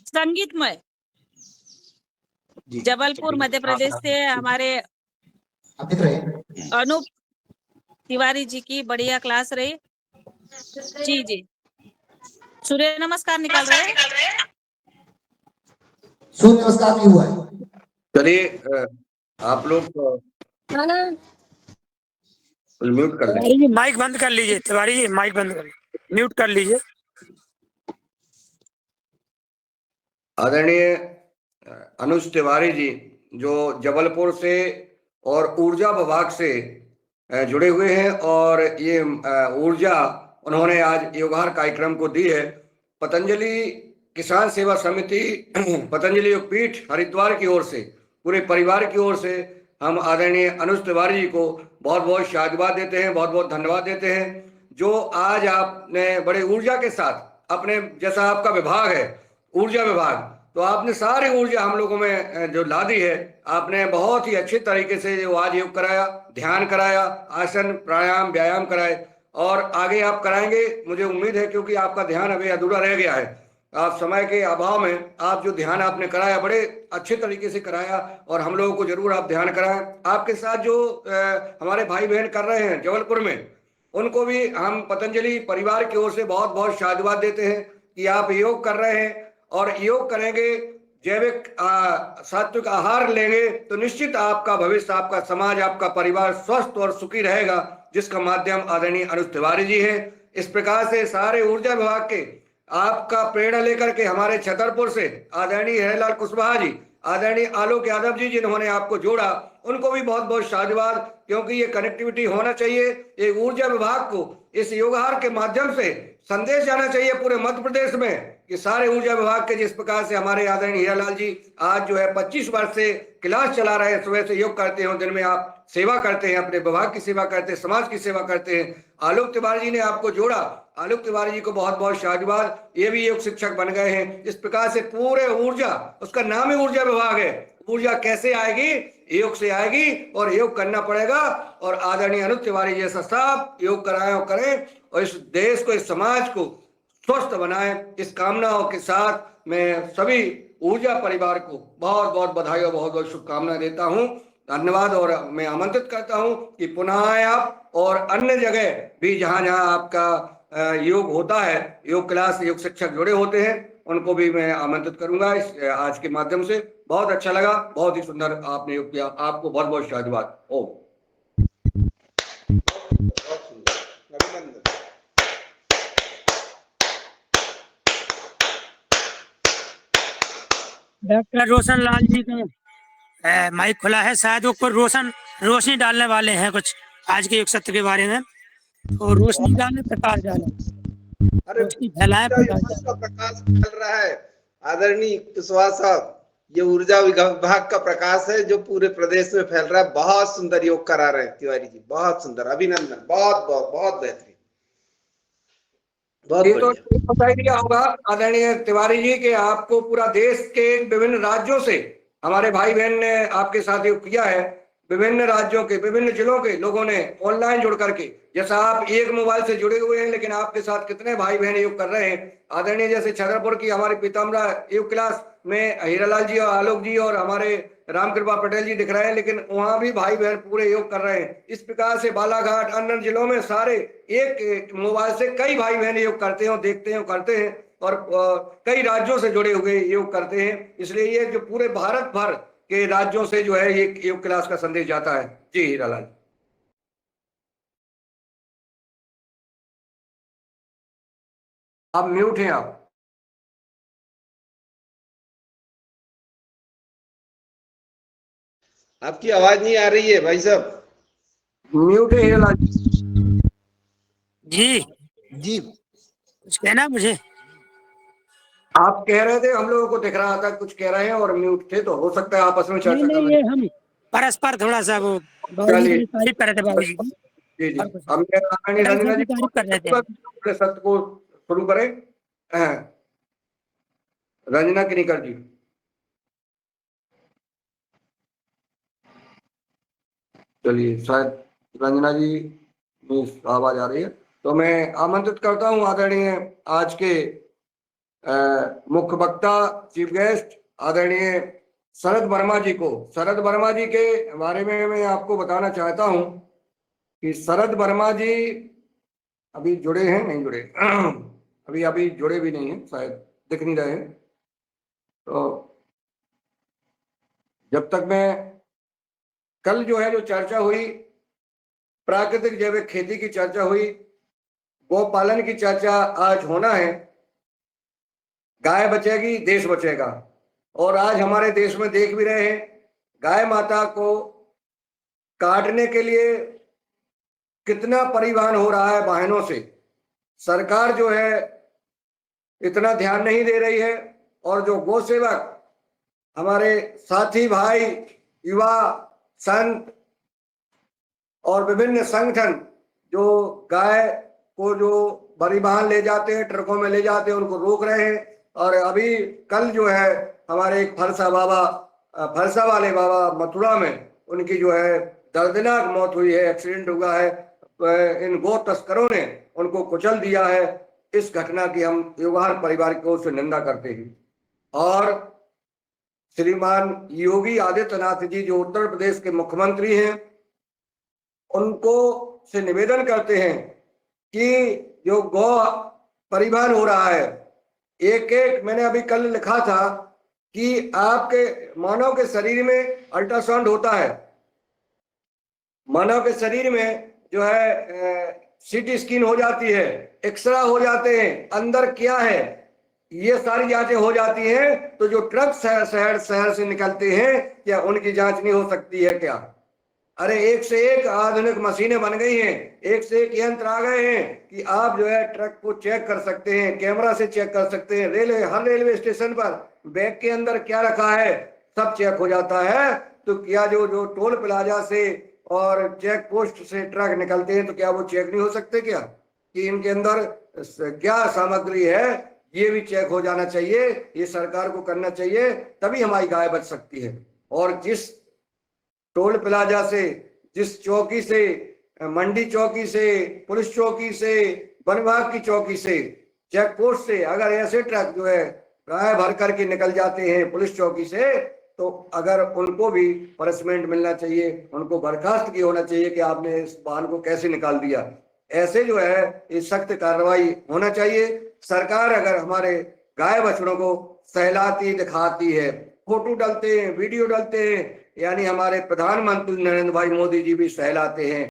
संगीतमय। जबलपुर मध्य प्रदेश से हमारे अनूप तिवारी जी की बढ़िया क्लास रही। जी जी, सूर्य नमस्कार निकाल रहे हैं। सूर्य नमस्कार भी हुआ है। चलिए आप लोग म्यूट कर लें। माइक बंद कर लीजिए तिवारी जी, माइक बंद कर लीजिए, म्यूट कर लीजिए। आदरणीय अनुज तिवारी जी जो जबलपुर से और ऊर्जा विभाग से जुड़े हुए हैं, और ये ऊर्जा उन्होंने आज योगाहार कार्यक्रम को दी है। पतंजलि किसान सेवा समिति, पतंजलि योग पीठ हरिद्वार की ओर से, पूरे परिवार की ओर से हम आदरणीय अनुज तिवारी जी को बहुत बहुत शाबाश देते हैं, बहुत बहुत धन्यवाद देते हैं। जो आज आपने बड़े ऊर्जा के साथ अपने, जैसा आपका विभाग है ऊर्जा विभाग, तो आपने सारी ऊर्जा हम लोगों में जो ला दी है। आपने बहुत ही अच्छे तरीके से जो आज योग कराया, ध्यान कराया, आसन प्राणायाम व्यायाम कराए, और आगे आप कराएंगे मुझे उम्मीद है, क्योंकि आपका ध्यान अभी अधूरा रह गया है। आप समय के अभाव में आप जो ध्यान आपने कराया बड़े अच्छे तरीके से कराया, और हम लोगों को जरूर आप ध्यान कराएं। आपके साथ जो हमारे भाई बहन कर रहे हैं जबलपुर में, उनको भी हम पतंजलि परिवार की ओर से बहुत बहुत शाबाश देते हैं कि आप योग कर रहे हैं, और योग करेंगे जैविक सात्विक आहार लेंगे तो निश्चित आपका भविष्य, आपका समाज, आपका परिवार स्वस्थ और सुखी रहेगा, जिसका माध्यम आदरणीय अनुज तिवारी जी है। इस प्रकार से सारे ऊर्जा विभाग के आपका प्रेरणा लेकर के हमारे छतरपुर से आदरणीय हरिलाल कुशवाहा जी, आदरणीय आलोक यादव जी जिन्होंने आपको जोड़ा, उनको भी बहुत बहुत साधुवाद, क्योंकि ये कनेक्टिविटी होना चाहिए। ये ऊर्जा विभाग को इस योगहार के माध्यम से संदेश जाना चाहिए पूरे मध्य प्रदेश में कि सारे ऊर्जा विभाग के, जिस प्रकार से हमारे आदरणीय हीरालाल जी आज जो है 25 वर्ष से क्लास चला रहे हैं, सुबह से योग करते हैं, दिन में आप सेवा करते हैं, अपने विभाग की सेवा करते हैं, समाज की सेवा करते हैं। आलोक तिवारी जी ने आपको जोड़ा, आलोक तिवारी जी को बहुत बहुत साधुवाद, ये भी योग शिक्षक बन गए हैं। इस प्रकार से पूरे ऊर्जा, उसका नाम ही ऊर्जा विभाग है। ऊर्जा कैसे आएगी? योग से आएगी, और योग करना पड़ेगा। और आदरणीय अनुज तिवारी जैसा सब योग कराएं और करें, और इस देश को, इस समाज को स्वस्थ बनाएं। इस कामनाओं के साथ मैं सभी ऊर्जा परिवार को बहुत बहुत बधाई और बहुत बहुत शुभकामनाएं देता हूं। धन्यवाद। और मैं आमंत्रित करता हूं कि पुनः आए आप, और अन्य जगह भी जहां जहां आपका योग होता है, योग क्लास, योग शिक्षक जुड़े होते हैं, उनको भी मैं आमंत्रित करूंगा इस आज के माध्यम से। बहुत अच्छा लगा, बहुत ही सुंदर आपने योग किया। आपको बहुत बहुत साधुवाद। ओम। डॉक्टर रोशन लाल जी का माइक खुला है, शायद वो कोई रोशनी डालने वाले हैं कुछ आज के योग सत्र के बारे में। तो रोशनी डालें, प्रकाश डालें, रोशनी फैलाएं, प्रकाश डालें। प्रकाश फैल रहा है आदरणीय कुशवाहा साहब, ये ऊर्जा विभाग का प्रकाश है जो पूरे प्रदेश में फैल रहा है। बहुत सुंदर योग करा रहे हैं तिवारी जी, बहुत सुंदर, अभिनंदन, बहुत बहुत बहुत बेहतरीन, बहुत तो बताया दिया होगा आदरणीय तिवारी जी कि आपको पूरा देश के विभिन्न राज्यों से हमारे भाई बहन ने आपके साथ योग किया है। विभिन्न राज्यों के, विभिन्न जिलों के लोगों ने ऑनलाइन जुड़ करके, जैसा आप एक मोबाइल से जुड़े हुए हैं, लेकिन आपके साथ कितने भाई बहन योग कर रहे हैं। आदरणीय जैसे छतरपुर की हमारी पीताम्बरा योग क्लास में हीरालाल जी और आलोक जी और हमारे रामकृपा पटेल जी दिख रहे हैं, लेकिन वहां भी भाई बहन पूरे योग कर रहे हैं। इस प्रकार से बालाघाट, अन्य जिलों में सारे एक मोबाइल से कई भाई बहन योग करते हैं, देखते हैं, करते हैं, और कई राज्यों से जुड़े हुए योग करते हैं। इसलिए ये जो पूरे भारत भर के राज्यों से जो है ये योग क्लास का संदेश जाता है। जी हीरालाल, आप म्यूट हैं। आप आपकी आवाज नहीं आ रही है भाई साहब, म्यूट है हीरालाल जी। जी कुछ कहना मुझे? आप कह रहे थे, हम लोगों को दिख रहा था कुछ कह रहे हैं और म्यूट थे, तो हो सकता है आपस में चर्चा कर नहीं, रहे ये हम परस्पर थोड़ा सा वो चलिए। तारीफ कर रहे थे बाबू जी की। जी जी, और कुछ हम रंजना जी तारीफ कर रहे थे। सत्र को शुरू करें। रंजना किनीकर जी, चलिए, शायद रंजना जी में आवाज आ रही है, तो मैं आमंत्रित करता हूं आदरणीय आज के मुख्य वक्ता, चीफ गेस्ट आदरणीय शरद वर्मा जी को। शरद वर्मा जी के बारे में मैं आपको बताना चाहता हूं कि शरद वर्मा जी अभी जुड़े हैं, नहीं जुड़े अभी जुड़े भी नहीं हैं, शायद दिख नहीं रहे हैं। तो जब तक मैं, कल जो है जो चर्चा हुई, प्राकृतिक जैविक खेती की चर्चा हुई, गौ पालन की चर्चा आज होना है। गाय बचेगी, देश बचेगा। और आज हमारे देश में देख भी रहे हैं, गाय माता को काटने के लिए कितना परिवहन हो रहा है वाहनों से। सरकार जो है इतना ध्यान नहीं दे रही है, और जो गौ सेवक हमारे साथी भाई, युवा, संत और विभिन्न संगठन जो गाय को जो परिवहन ले जाते हैं, ट्रकों में ले जाते हैं, उनको रोक रहे हैं। और अभी कल जो है हमारे एक फरसा वाले बाबा मथुरा में उनकी जो है दर्दनाक मौत हुई है, एक्सीडेंट हुआ है। इन गौ तस्करों ने उनको कुचल दिया है। इस घटना की हम योगहार परिवार की ओर से निंदा करते हैं, और श्रीमान योगी आदित्यनाथ जी जो उत्तर प्रदेश के मुख्यमंत्री हैं, उनको से निवेदन करते हैं कि जो गौ परिवहन हो रहा है, एक मैंने अभी कल लिखा था कि आपके मानव के शरीर में अल्ट्रासाउंड होता है, मानव के शरीर में जो है सीटी स्कैन हो जाती है, एक्सरा हो जाते हैं, अंदर क्या है ये सारी जांचें हो जाती हैं। तो जो ट्रक शहर से निकलते हैं क्या उनकी जांच नहीं हो सकती है क्या? अरे एक से एक आधुनिक मशीनें बन गई हैं, एक से एक यंत्र आ गए हैं कि आप जो है ट्रक को चेक कर सकते हैं, कैमरा से चेक कर सकते हैं। हर रेलवे स्टेशन पर बैग के अंदर क्या रखा है सब चेक हो जाता है। तो क्या जो टोल प्लाजा से और चेक पोस्ट से ट्रक निकलते हैं तो क्या वो चेक नहीं हो सकते क्या कि इनके अंदर क्या सामग्री है? ये भी चेक हो जाना चाहिए, ये सरकार को करना चाहिए, तभी हमारी गाय बच सकती है। और जिस टोल प्लाजा से, जिस चौकी से, मंडी चौकी से, पुलिस चौकी से, वन विभाग की चौकी से, चेक पोस्ट से अगर ऐसे ट्रक जो है गाय भर करके निकल जाते हैं पुलिस चौकी से, तो अगर उनको भी पनिशमेंट मिलना चाहिए, उनको बर्खास्त किया होना चाहिए कि आपने इस वाहन को कैसे निकाल दिया। ऐसे जो है ये सख्त कार्रवाई होना चाहिए। सरकार अगर हमारे गाय बछड़ों को सहलाती दिखाती है, फोटो डालते हैं, वीडियो डालते हैं, यानी हमारे प्रधानमंत्री नरेंद्र भाई मोदी जी भी सहलाते हैं।